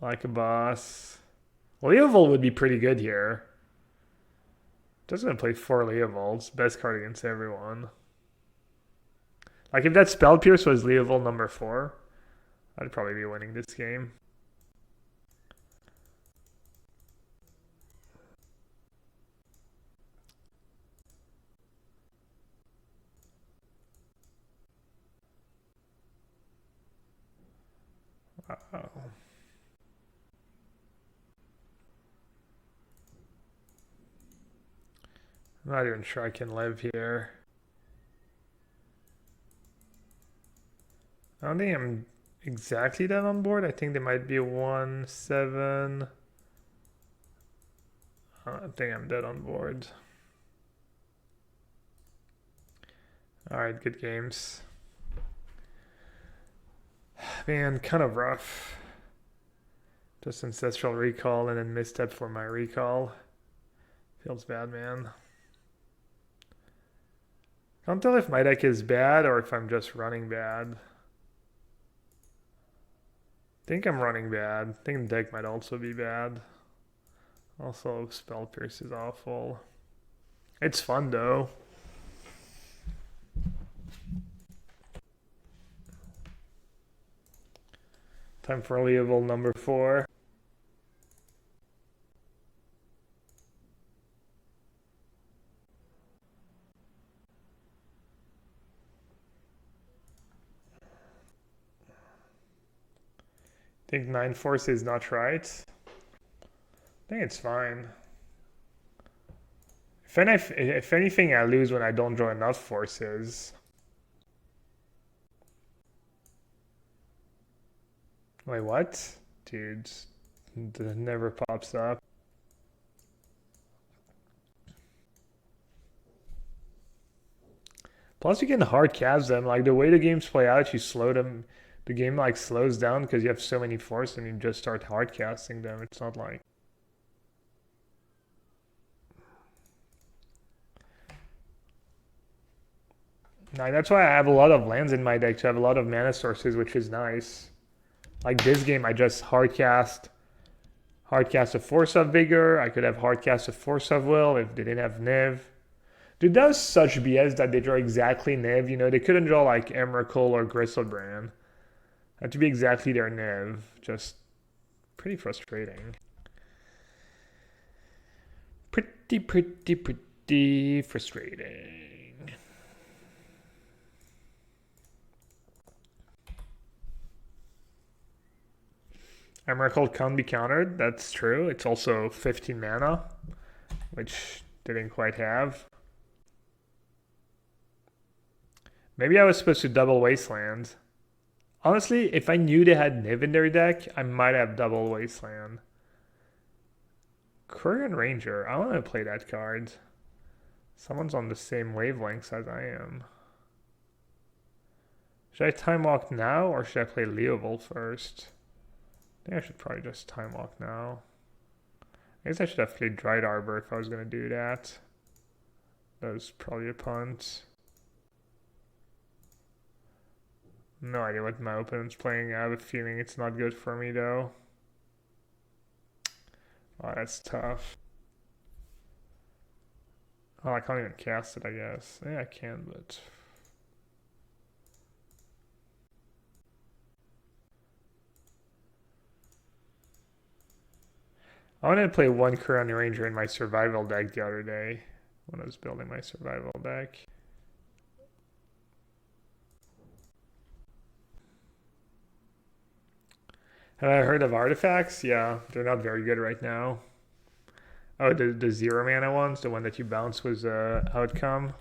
Like a boss. Leovold would be pretty good here. Doesn't play 4 Leovolds. Best card against everyone. Like if that Spell Pierce was Leovold number 4, I'd probably be winning this game. Uh-oh. I'm not even sure I can live here. I don't think I'm exactly dead on board. I think there might be 1-7. I don't think I'm dead on board. Alright, good games. Man, kind of rough. Just Ancestral Recall and then misstep for my recall. Feels bad, man. Can't tell if my deck is bad or if I'm just running bad. I think I'm running bad. I think the deck might also be bad. Also, Spell Pierce is awful. It's fun though. Time for Leovold number 4. Think 9 Force is not right. I think it's fine. If anything, I lose when I don't draw enough forces. Wait, what? Dude, that never pops up. Plus, you can hard cast them. Like the way the games play out, you slow them. The game like slows down because you have so many force, and you just start hard casting them. It's not like. Now, that's why I have a lot of lands in my deck to have a lot of mana sources, which is nice. Like this game, I just hardcast a Force of Vigor. I could have hardcast a Force of Will if they didn't have Niv. Dude, that was such BS that they draw exactly Niv. You know, they couldn't draw like Emrakul or Gristlebrand. Had to be exactly their Niv. Just pretty frustrating. Pretty frustrating. Emrakul can't be countered. That's true. It's also 15 mana, which they didn't quite have. Maybe I was supposed to double Wasteland. Honestly, if I knew they had Niv in their deck, I might have double Wasteland. Korean Ranger. I want to play that card. Someone's on the same wavelengths as I am. Should I Time Walk now, or should I play Leovold first? I think I should probably just Time Walk now. I guess I should have played Dried Arbor if I was going to do that. That was probably a punt. No idea what my opponent's playing. I have a feeling it's not good for me though. Oh, that's tough. Oh, I can't even cast it, I guess. Yeah, I can, but... I wanted to play one Korean Ranger in my survival deck the other day when I was building my survival deck. Have I heard of artifacts? Yeah, they're not very good right now. Oh, the 0 mana ones, the one that you bounce was outcome.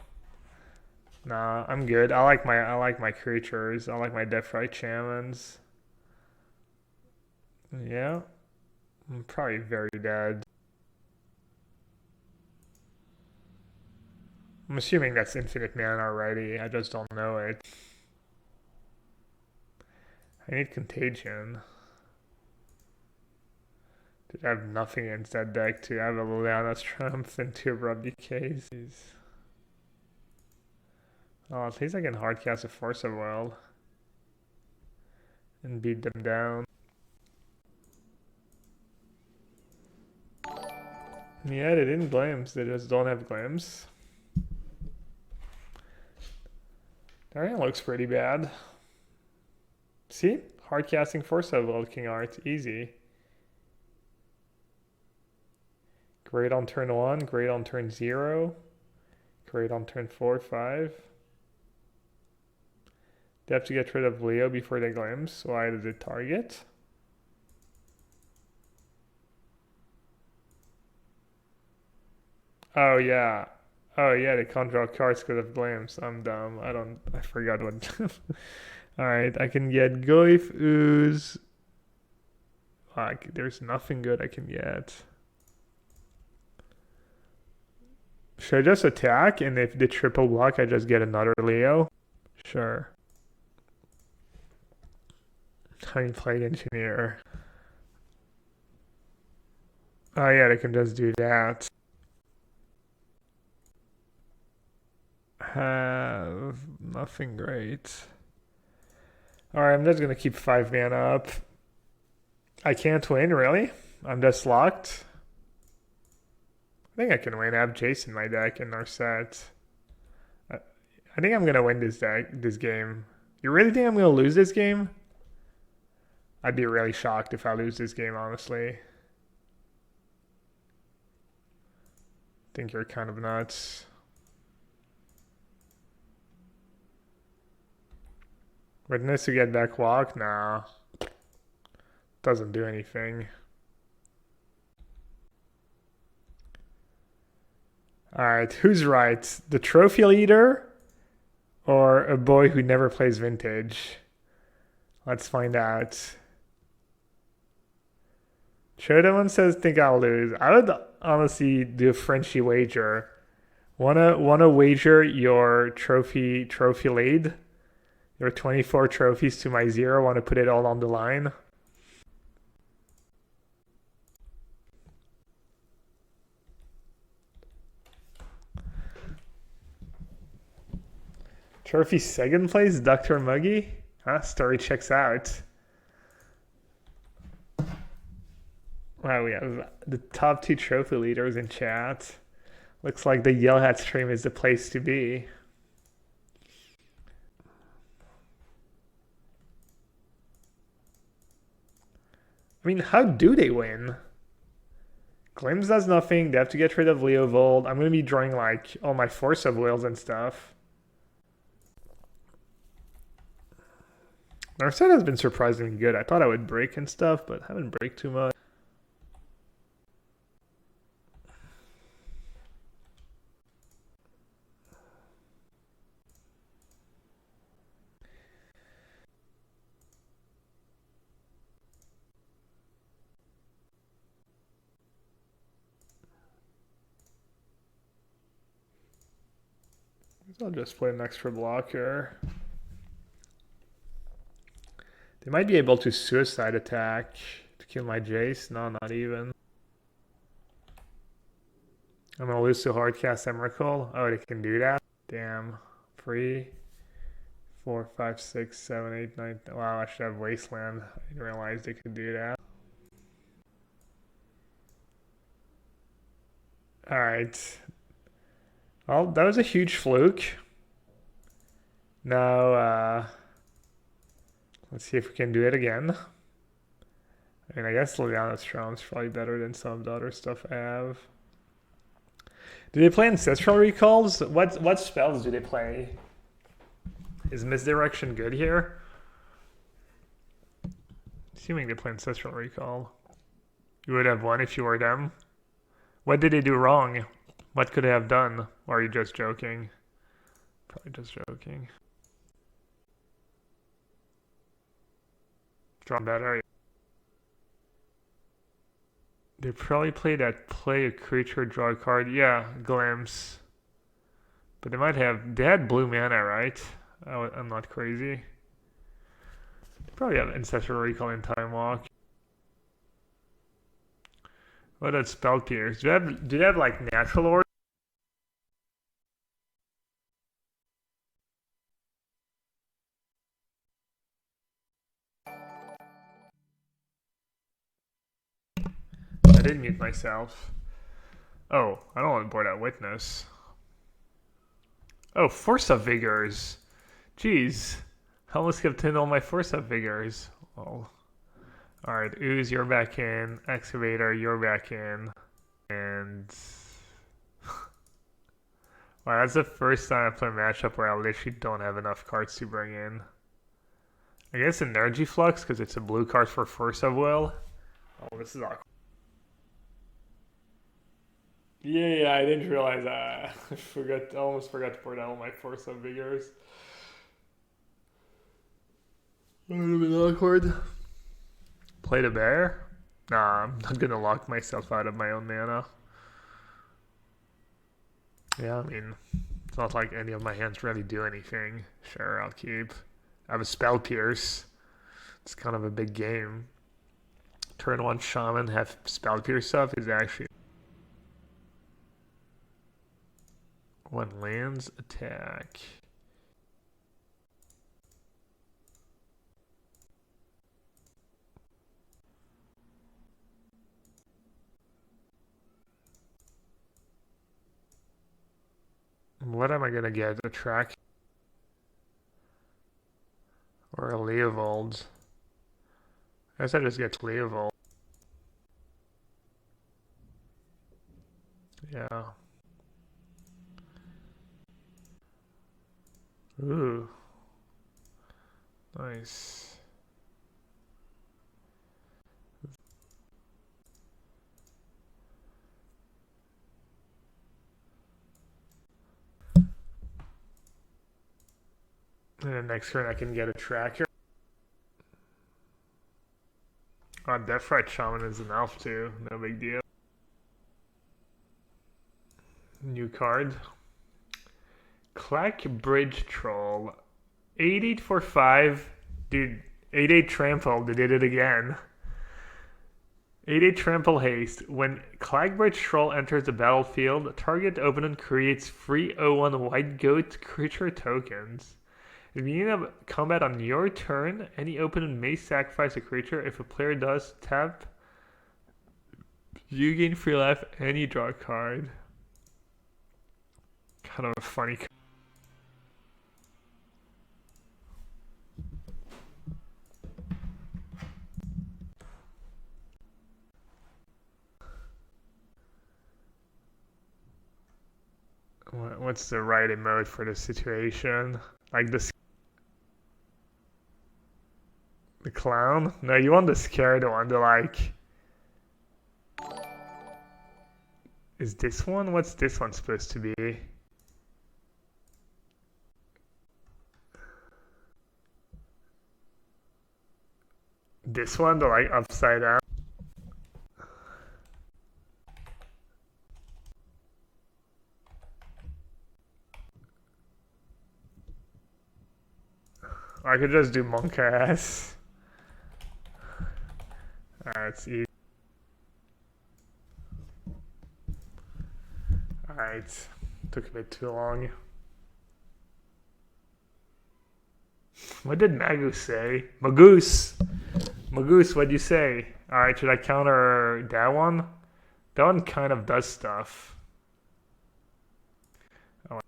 Nah, I'm good. I like my creatures. I like my Deathrite Shamans. Yeah, I'm probably very dead. I'm assuming that's infinite mana already. I just don't know it. I need Contagion. Did I have nothing against that deck to have a Liliana's Triumph and 2 Abrupt Decays? Oh, at least I can hardcast a Force of Will and beat them down. Yeah, they didn't glimpse, they just don't have glimpse. That looks pretty bad. See? Hardcasting Force of Will, King Art, easy. Great on turn 1, great on turn 0, great on turn 4, 5. They have to get rid of Leo before they glimpse. Why does it target? Oh yeah. Oh yeah, they can't draw cards because of glimpse. I'm dumb. I forgot what. Alright, I can get Goif, Ooze. There's nothing good I can get. Should I just attack, and if they triple block, I just get another Leo? Sure. Honey Plague Engineer. Oh yeah, they can just do that. Have nothing great. Alright, I'm just gonna keep 5 mana up. I can't win, really? I'm just locked? I think I can win. I have Jace in my deck and Narset. I think I'm gonna win this game. You really think I'm gonna lose this game? I'd be really shocked if I lose this game, honestly. I think you're kind of nuts. Witness to get back walk? Nah. Doesn't do anything. Alright, who's right? The trophy leader or a boy who never plays vintage? Let's find out. Choda says, think I'll lose. I would honestly do a Frenchy wager. Wanna wager your trophy lead? Your 24 trophies to my 0. Want to put it all on the line? Trophy second place, Dr. Muggy? Huh? Story checks out. Wow, we have the top 2 trophy leaders in chat. Looks like the yellowhat stream is the place to be. I mean, how do they win? Glims does nothing. They have to get rid of Leovold. I'm going to be drawing like all my Force of Wills and stuff. Narset has been surprisingly good. I thought I would break and stuff, but haven't break too much. I'll just play an extra blocker. They might be able to suicide attack to kill my Jace. No, not even. I'm gonna lose to Hardcast Emrakul. Oh, they can do that? Damn. 3, 4, 5, 6, 7, 8, 9. Wow, I should have Wasteland. I didn't realize they could do that. Alright. Well, that was a huge fluke. Now, let's see if we can do it again. I mean, I guess Liliana's Throne is probably better than some of the other stuff I have. Do they play Ancestral Recalls? What spells do they play? Is Misdirection good here? Assuming they play Ancestral Recall. You would have won if you were them. What did they do wrong? What could they have done? Or are you just joking? Probably just joking. Draw better. They probably play that play a creature, draw a card. Yeah, Glimpse. But they might have... They had blue mana, right? I'm not crazy. Probably have Ancestral Recall and Time Walk. What about Spell Pierce? Do they have like natural order? I did mute myself. Oh, I don't want to board out Witness. Oh, Force of Vigors. Jeez. I almost kept in all my Force of Vigors. Oh. Alright, Ooze, you're back in. Excavator, you're back in. And... Wow, that's the first time I play a matchup where I literally don't have enough cards to bring in. I guess Energy Flux, because it's a blue card for Force of Will. Oh, this is awkward. Yeah, I didn't realize that. I almost forgot to pour down all my Force of Vigors. That would have been awkward. Play the bear? Nah, I'm not gonna lock myself out of my own mana. Yeah, I mean, it's not like any of my hands really do anything. Sure, I'll keep. I have a Spell Pierce. It's kind of a big game. Turn 1 Shaman, have Spell Pierce stuff is actually... When lands, attack. What am I gonna get? A track? Or a Leovold? I guess I just get Leovold. Yeah. Ooh. Nice. And then next turn I can get a tracker. Oh, Deathrite Shaman is an elf too. No big deal. New card. Clack Bridge Troll. 8-8 for 5. Dude, 8-8 Trample. They did it again. 8-8 Trample Haste. When Clagbridge Troll enters the battlefield, target opponent creates free 0-1 White Goat creature tokens. At the beginning of combat on your turn, any opponent may sacrifice a creature. If a player does, tap. You gain free life and you draw a card. kind of a funny. What's the right emote for the situation? Like the clown? No, you want the scared one. The like. Is this one? What's this one supposed to be? This one, the like upside down. I could just do monk ass. Alright, it's easy. Alright, took a bit too long. What did Magoose say? Magoose! Magoose, what'd you say? Alright, should I counter that one? That one kind of does stuff. Oh.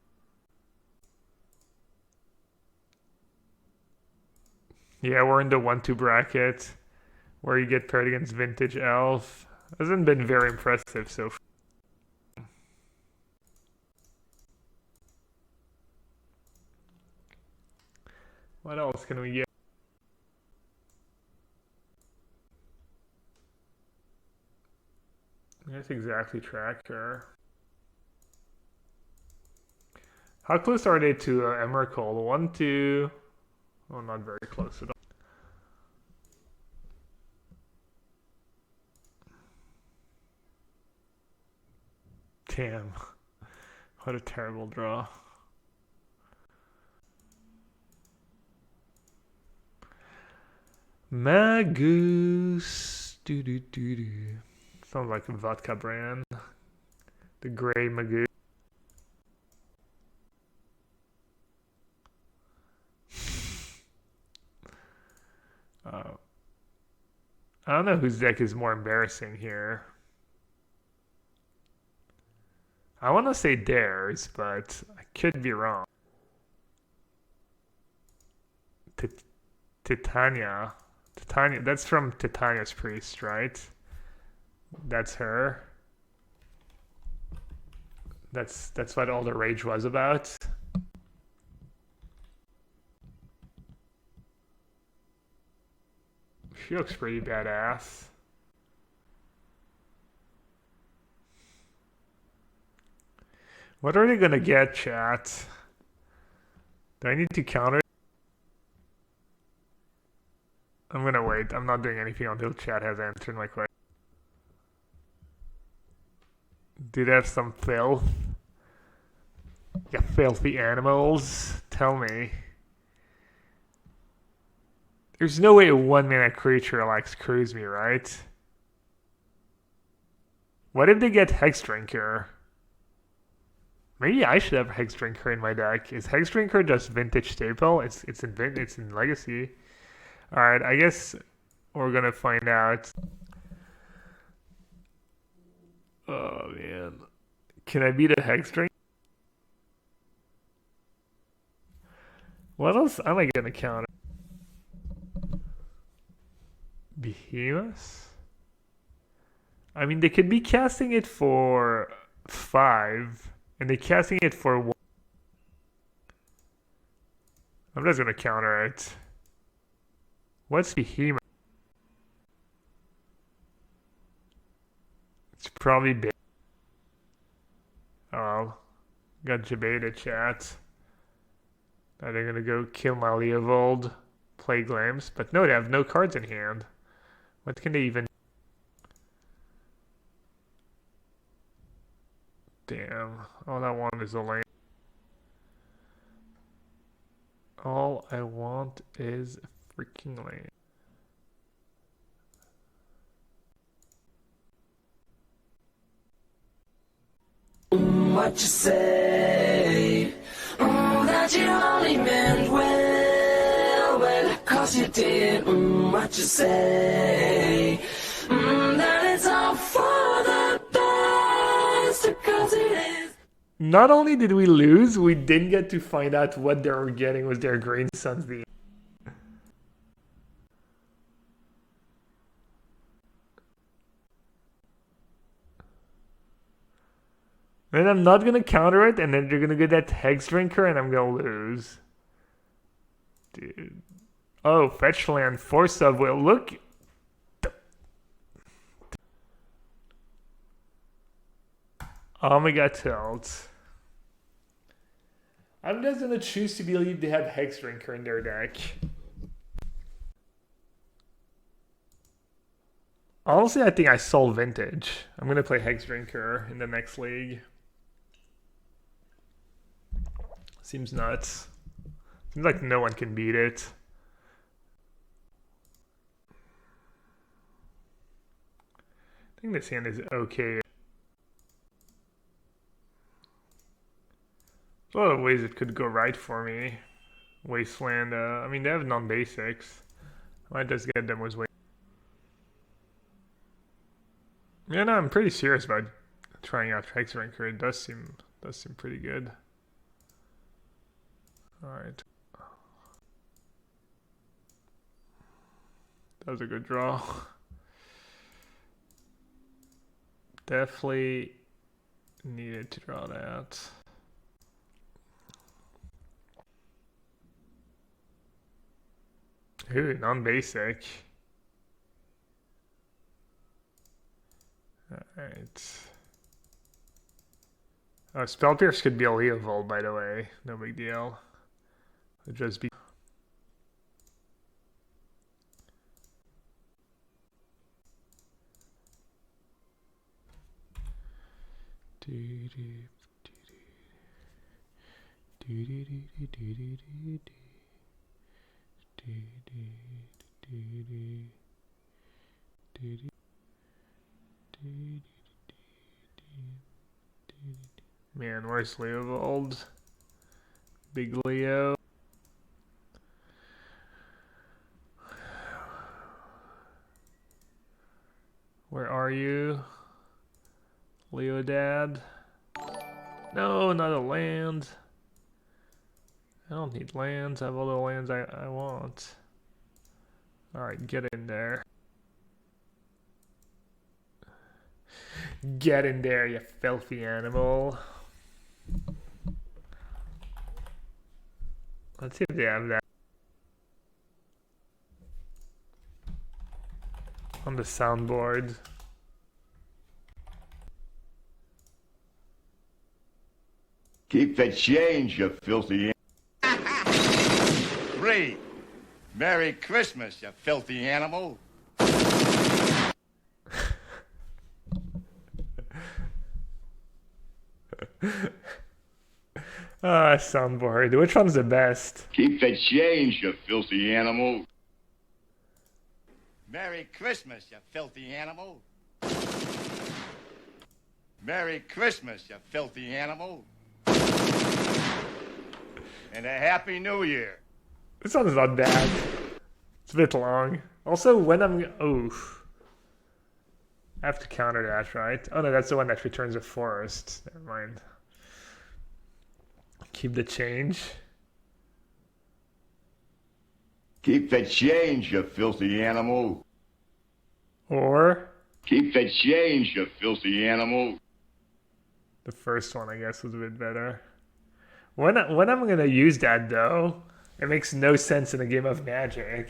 Yeah, we're in the 1-2 bracket where you get paired against Vintage Elf. Hasn't been very impressive so far. What else can we get? That's exactly tracker. How close are they to Emrakul? 1, 2. Oh, not very close at all. Damn. What a terrible draw. Magoose. Doo doo doo doo. Sounds like a vodka brand. The gray Magoose. I don't know whose deck is more embarrassing here. I want to say theirs, but I could be wrong. Titania. Titania. That's from Titania's Priest, right? That's her. That's what all the rage was about. She looks pretty badass. What are they gonna get, chat? Do I need to counter? I'm gonna wait. I'm not doing anything until chat has answered my question. Do they have some filth? You filthy animals. Tell me. There's no way a 1-mana creature like screws me, right? What if they get Hex Drinker? Maybe I should have Hex Drinker in my deck. Is Hex Drinker just vintage staple? It's in Legacy. Alright, I guess we're gonna find out. Oh man. Can I beat a Hex Drinker? What else am I gonna counter? Behemoth? I mean, they could be casting it for 5, and they're casting it for 1. I'm just gonna counter it. What's Behemoth? It's probably big. Oh, got Jabata chat. Are they gonna go kill my Leovold, play Glimpse? But no, they have no cards in hand. What can they even... Damn, all I want is a lane. All I want is a freaking lane. What you say? That you only meant well, cause you did. What you say? That it's all for the best, cause it is. Not only did we lose, we didn't get to find out what they were getting with their Green Suns. Then I'm not gonna counter it, and then you're gonna get that Hex Drinker, and I'm gonna lose. Dude. Oh, fetch land, Force of Will. Look. Omega Tilt. I'm just gonna choose to believe they have Hex Drinker in their deck. Honestly, I think I sold Vintage. I'm gonna play Hex Drinker in the next league. Seems nuts. Seems like no one can beat it. I think this hand is okay. There's a lot of ways it could go right for me. Wasteland, I mean, they have non-basics. I might just get them with Wasteland. Yeah, no, I'm pretty serious about trying out Hex Ranker. It does seem pretty good. Alright. That was a good draw. Definitely needed to draw that. Ooh, non-basic. Alright. Oh, Spell Pierce could be a Leovold, by the way. No big deal. It'd just be... Man, where's Leovold? Big Leo. Where are you? Leo Dad? No, not a land. I don't need lands. I have all the lands I want. Alright, get in there. Get in there, you filthy animal. Let's see if they have that on the soundboard. Keep the change, you filthy. 3. Merry Christmas, you filthy animal. Soundboard. Which one's the best? Keep the change, you filthy animal. Merry Christmas, you filthy animal. Merry Christmas, you filthy animal. And a Happy New Year. This one's not bad. It's a bit long. Also, when I'm... Oof. I have to counter that, right? Oh no, that's the one that returns a forest. Never mind. Keep the change. Keep the change, you filthy animal. Or... Keep the change, you filthy animal. The first one, I guess, was a bit better. When I'm gonna use that, though, it makes no sense in a game of Magic.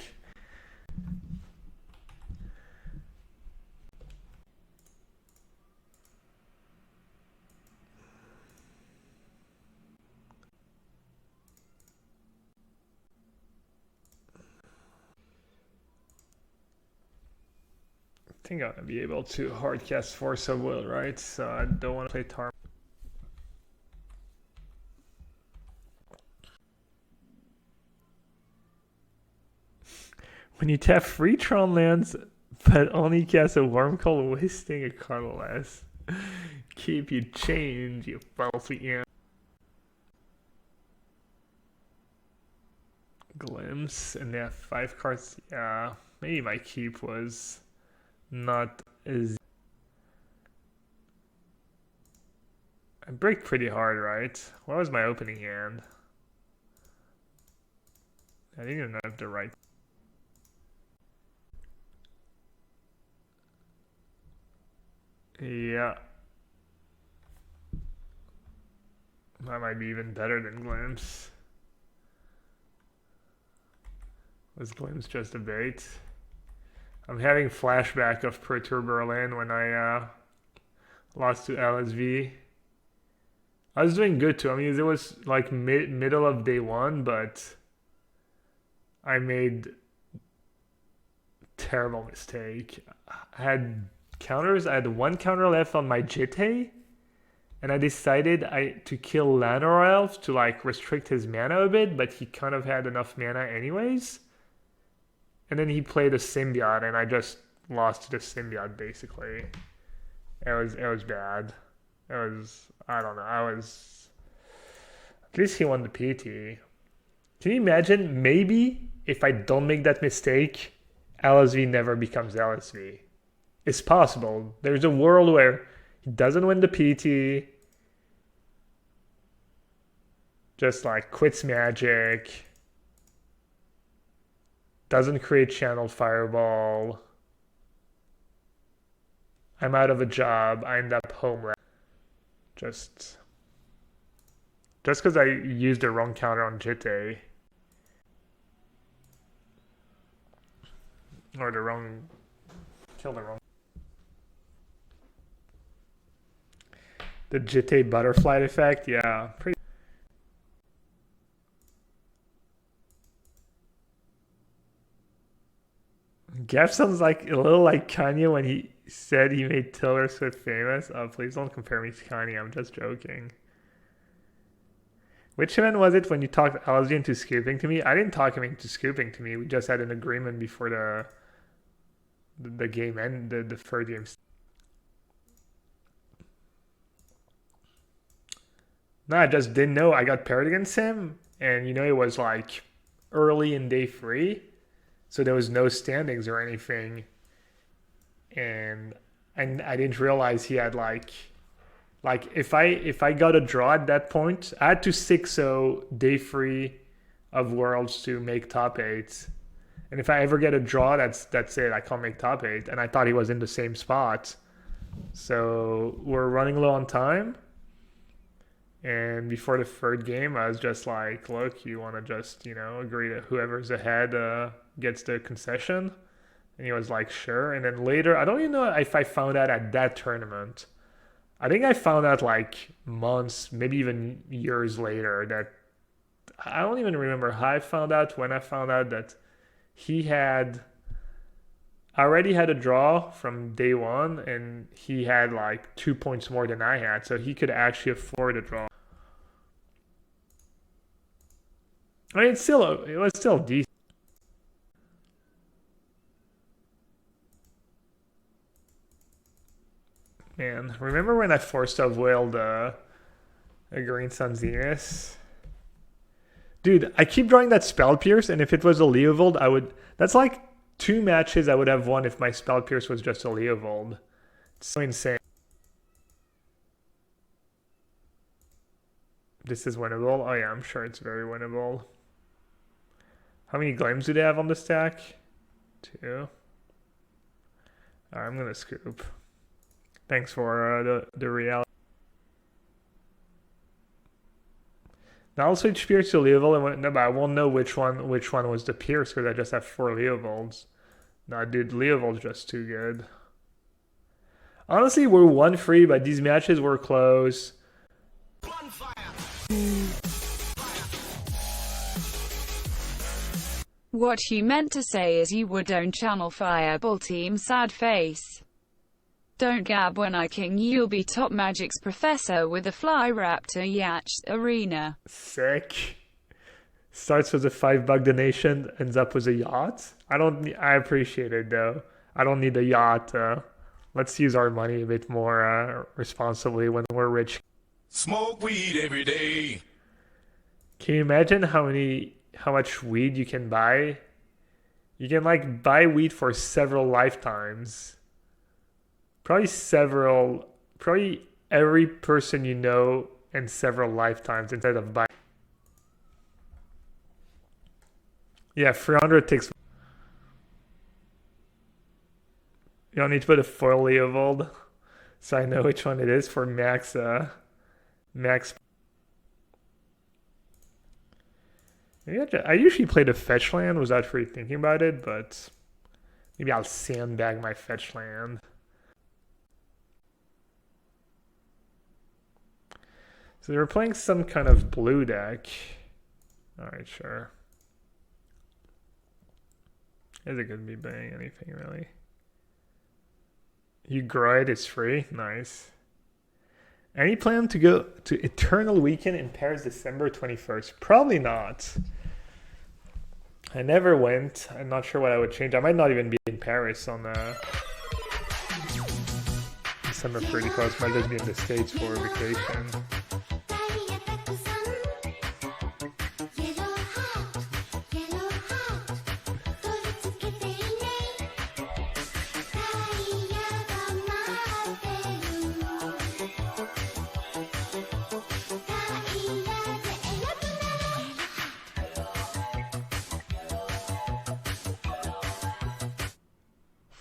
I think I'm gonna be able to hardcast Force of Will, right? So I don't want to play Tar. When you tap free Tron lands, but only cast a Worm Call, wasting a card less. Keep you change, you filthy ant. Glimpse, and they have 5 cards. Yeah, maybe my keep was not as... I break pretty hard, right? What was my opening hand? I didn't even have the right. Yeah. That might be even better than Glimpse. Was Glimpse just a bait? I'm having flashback of Pro Tour Berlin when I lost to LSV. I was doing good too. I mean, it was like middle of day one, but I made terrible mistake. I had counters. I had one counter left on my Jitte, and I decided to kill Llanowar Elf to like restrict his mana a bit, but he kind of had enough mana anyways. And then he played a symbiote, and I just lost to the symbiote basically. It was bad. It was, I don't know. At least he won the PT. Can you imagine? Maybe if I don't make that mistake, LSV never becomes LSV. It's possible. There's a world where he doesn't win the PT, just like quits Magic, doesn't create Channel Fireball. I'm out of a job. I end up home. Just because I used the wrong counter on Jitte. Or killed the wrong. The Jitte butterfly effect, yeah, pretty. Gav sounds like a little like Kanye when he said he made Taylor Swift famous. Oh, please don't compare me to Kanye. I'm just joking. Which event was it when you talked LSG into scooping to me? I didn't talk him into scooping to me. We just had an agreement before the game ended, the third game. No, I just didn't know I got paired against him, and it was like early in day 3, so there was no standings or anything, and I didn't realize he had like if I got a draw at that point, I had to 6-0 day 3 of Worlds to make top 8. And if I ever get a draw, that's it. I can't make top 8. And I thought he was in the same spot. So we're running low on time. And before the third game, I was just like, look, you want to just, agree that whoever's ahead gets the concession? And he was like, sure. And then later, I don't even know if I found out at that tournament. I think I found out like months, maybe even years later, that I don't even remember how I found out, when I found out that he already had a draw from day 1, and he had like 2 points more than I had, so he could actually afford a draw. I mean, it was still decent. Man, remember when I forced to avoid a Green Sun Zenith? Dude, I keep drawing that Spell Pierce, and if it was a Leovold, that's like 2 matches I would have won if my Spell Pierce was just a Leovold. It's so insane. This is winnable? Oh yeah, I'm sure it's very winnable. How many Gleams do they have on the stack? 2. Alright, I'm gonna scoop. Thanks for the reality. Now I'll switch Pierce to Leovold, but I won't know which one was the Pierce because I just have 4 Leovolds. Nah, dude, Leovold's just too good. Honestly, we're 1-3, but these matches were close. What you meant to say is you would own Channel Fireball team, sad face. Don't gab when I king you'll be top Magic's professor with a Fly Raptor Yacht Arena. Sick. Starts with a $5 donation, ends up with a yacht. I appreciate it though. I don't need a yacht. Let's use our money a bit more responsibly when we're rich. Smoke weed every day. Can you imagine how much weed you can buy? You can like buy weed for several lifetimes. Probably every person you know in several lifetimes instead of by. Yeah, 300 takes. You don't need to put a foil Leovold, so I know which one it is for max. Max. Maybe I usually play the fetch land without really thinking about it, but maybe I'll sandbag my fetch land. So they were playing some kind of blue deck. Alright, sure. Is it going to be buying anything, really? You grow it, it's free? Nice. Any plan to go to Eternal Weekend in Paris December 21st? Probably not. I never went. I'm not sure what I would change. I might not even be in Paris on December 31st. Might just be in the States for vacation.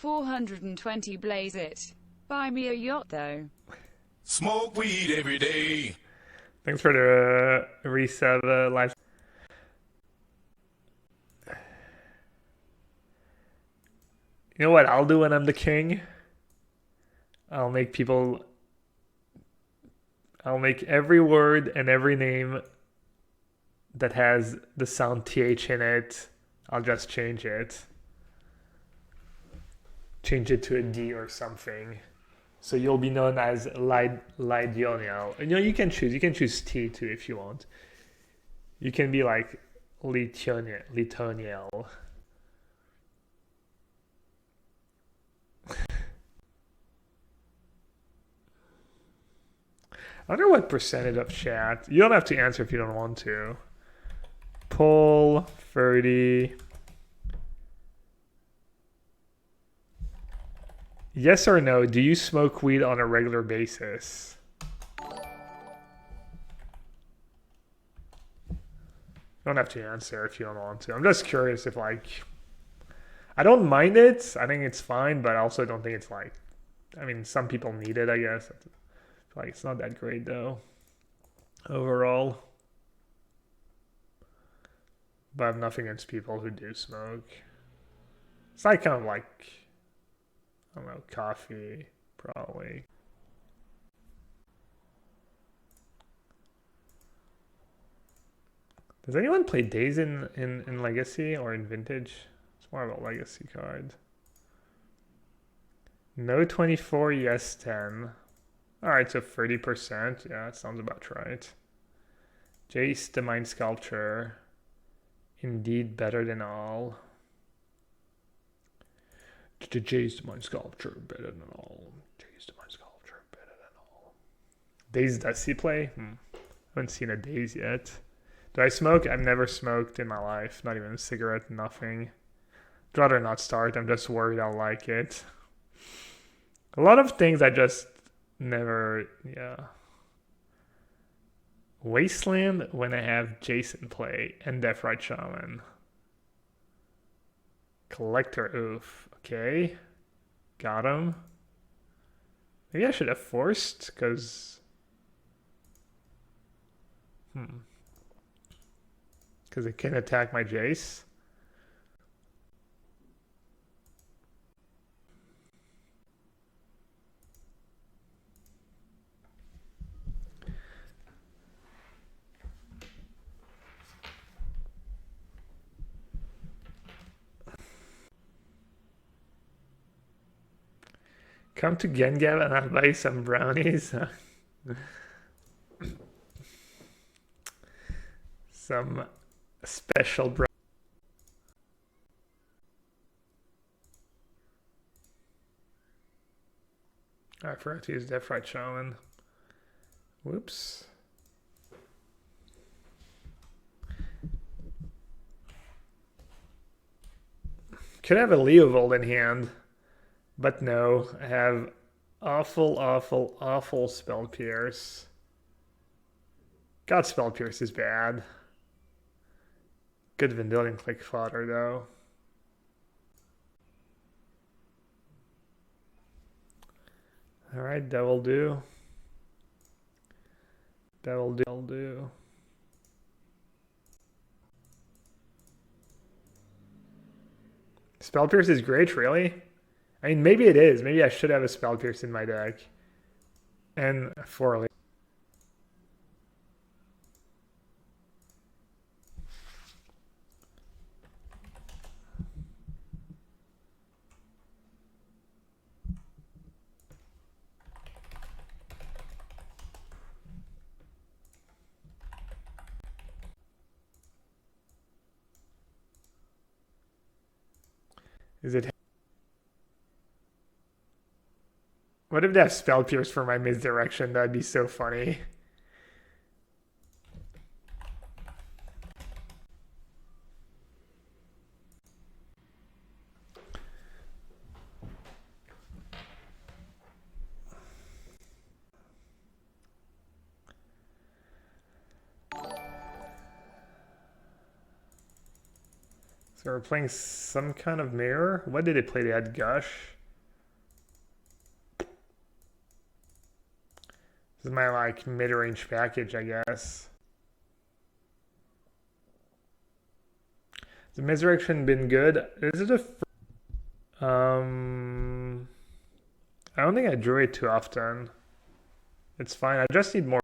$420 blaze it. Buy me a yacht though. Smoke weed every day. Thanks for the reset live. You know what I'll do when I'm the king? I'll make every word and every name that has the sound TH in it, I'll just change it. Change it to a D or something. So you'll be known as Lydoniel. You know, you can choose T too if you want. You can be like Litoniel. I wonder what percentage of chat. You don't have to answer if you don't want to. Poll 30. Yes or no, do you smoke weed on a regular basis? You don't have to answer if you don't want to. I'm just curious if, like, I don't mind it. I think it's fine, but I also don't think it's like, I mean, some people need it, I guess. Like, it's not that great, though, overall. But I have nothing against people who do smoke. It's like kind of like, I don't know, coffee, probably. Does anyone play Days in Legacy or in Vintage? It's more of a Legacy card. No 24, yes 10. Alright, so 30%. Yeah, that sounds about right. Jace, the Mind Sculpture. Indeed better than all. Jace, the Mind Sculpture, better than all. Jace, the Mind Sculpture, better than all. Days, does he play? I haven't seen a Days yet. Do I smoke? I've never smoked in my life. Not even a cigarette, nothing. I'd rather not start. I'm just worried I'll like it. A lot of things I just never, yeah. Wasteland when I have Jason play and Deathrite Shaman. Collector, oof. Okay. Got him. Maybe I should have forced, because... Because it can attack my Jace. Come to Gengab and I'll buy you some brownies. Some special brownies. I forgot to use Deathrite Shaman. Whoops. Could have a Leovold in hand. But no, I have Awful, awful, awful Spell Pierce. God, Spell Pierce is bad. Good Vendilion Click fodder, though. Alright, that will do. That will do. That'll do. Spell Pierce is great, really? I mean, maybe it is. Maybe I should have a Spell Pierce in my deck. And 4 Is it? What if they have Spell Pierce for my misdirection? That'd be so funny. So we're playing some kind of mirror. What did they play? They had Gush. This is my like mid-range package, I guess. Has the misdirection been good? Is it a? I don't think I drew it too often. It's fine. I just need more.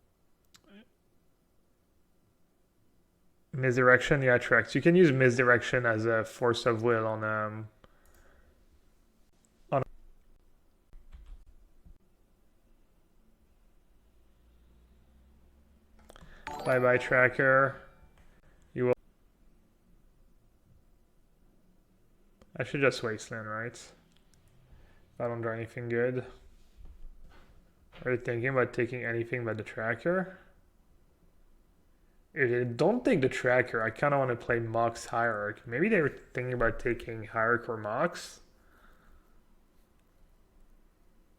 Misdirection, yeah, tracks. You can use misdirection as a force of will on bye-bye tracker. You will. I should just wasteland, right? If I don't draw anything good. Are you thinking about taking anything but the tracker? Don't take the tracker. I kind of want to play Mox Hierarch. Maybe they were thinking about taking Hierarch or Mox.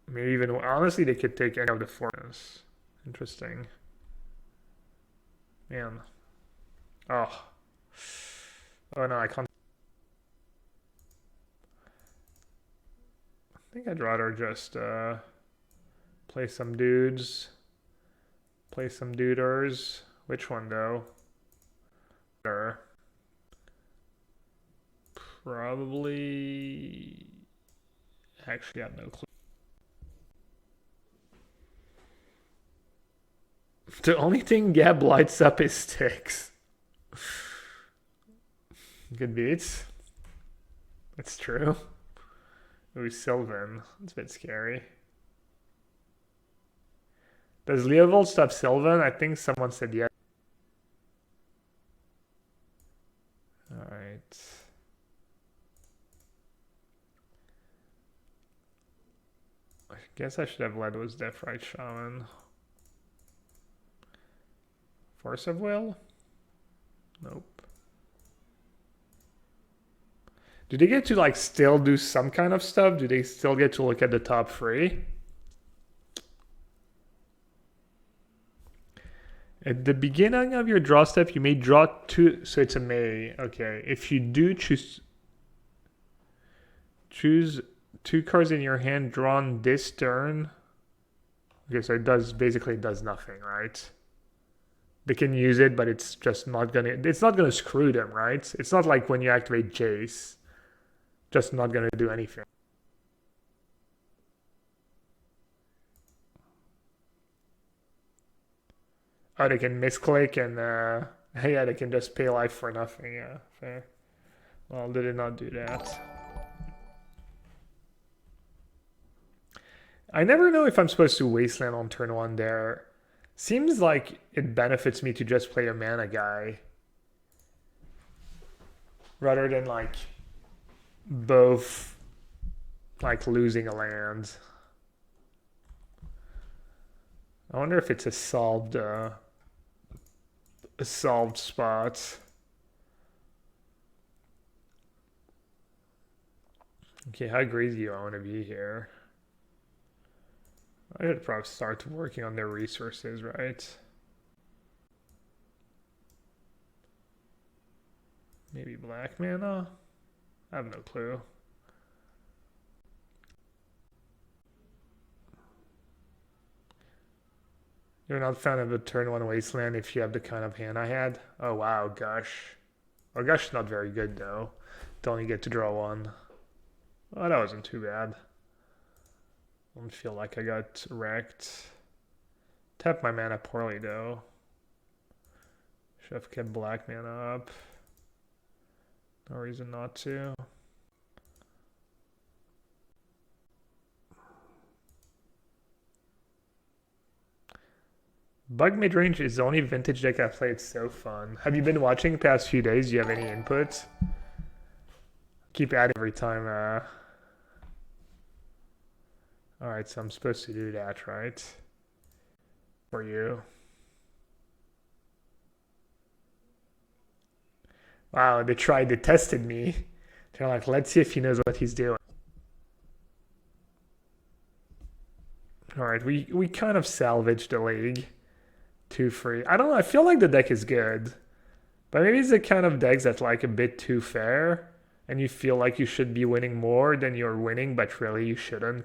Maybe even, honestly, they could take any of the forms. Interesting. Man. Oh. Oh no, I can't. I think I'd rather just play some dudes. Play some duders. Which one though? Probably. Actually, I have no clue. The only thing Gab lights up is sticks. Good beats. That's true. Ooh, Sylvan. That's a bit scary. Does Leovold stop Sylvan? I think someone said yes. Alright. I guess I should have led with Deathrite Shaman. Force of Will? Nope. Do they get to like still do some kind of stuff? Do they still get to look at the top 3? At the beginning of your draw step, you may draw 2, so it's a may. Okay, if you do choose 2 cards in your hand drawn this turn. Okay, so it basically does nothing, right? They can use it, but it's just not gonna screw them, right? It's not like when you activate Jace, just not gonna do anything. Oh, they can misclick and yeah, they can just pay life for nothing. Yeah, fair. Well, they did not do that. I never know if I'm supposed to wasteland on turn 1 there. Seems like it benefits me to just play a mana guy rather than like both like losing a land. I wonder if it's a solved spot. Okay, how greasy do I want to be here? I should probably start working on their resources, right? Maybe black mana? I have no clue. You're not a fan of the turn 1 wasteland if you have the kind of hand I had? Oh wow, Gush. Oh, Gush is not very good though. Don't you get to draw one. Oh, that wasn't too bad. Don't feel like I got wrecked. Tap my mana poorly though. Should have kept black mana up. No reason not to. Bug midrange is the only vintage deck I've played. So fun. Have you been watching the past few days? Do you have any input? Keep adding every time. Alright, so I'm supposed to do that, right? For you. Wow, they tested me. They're like, let's see if he knows what he's doing. Alright, we kind of salvaged the league. 2-3. I don't know, I feel like the deck is good. But maybe it's the kind of decks that's like a bit too fair. And you feel like you should be winning more than you're winning, but really you shouldn't.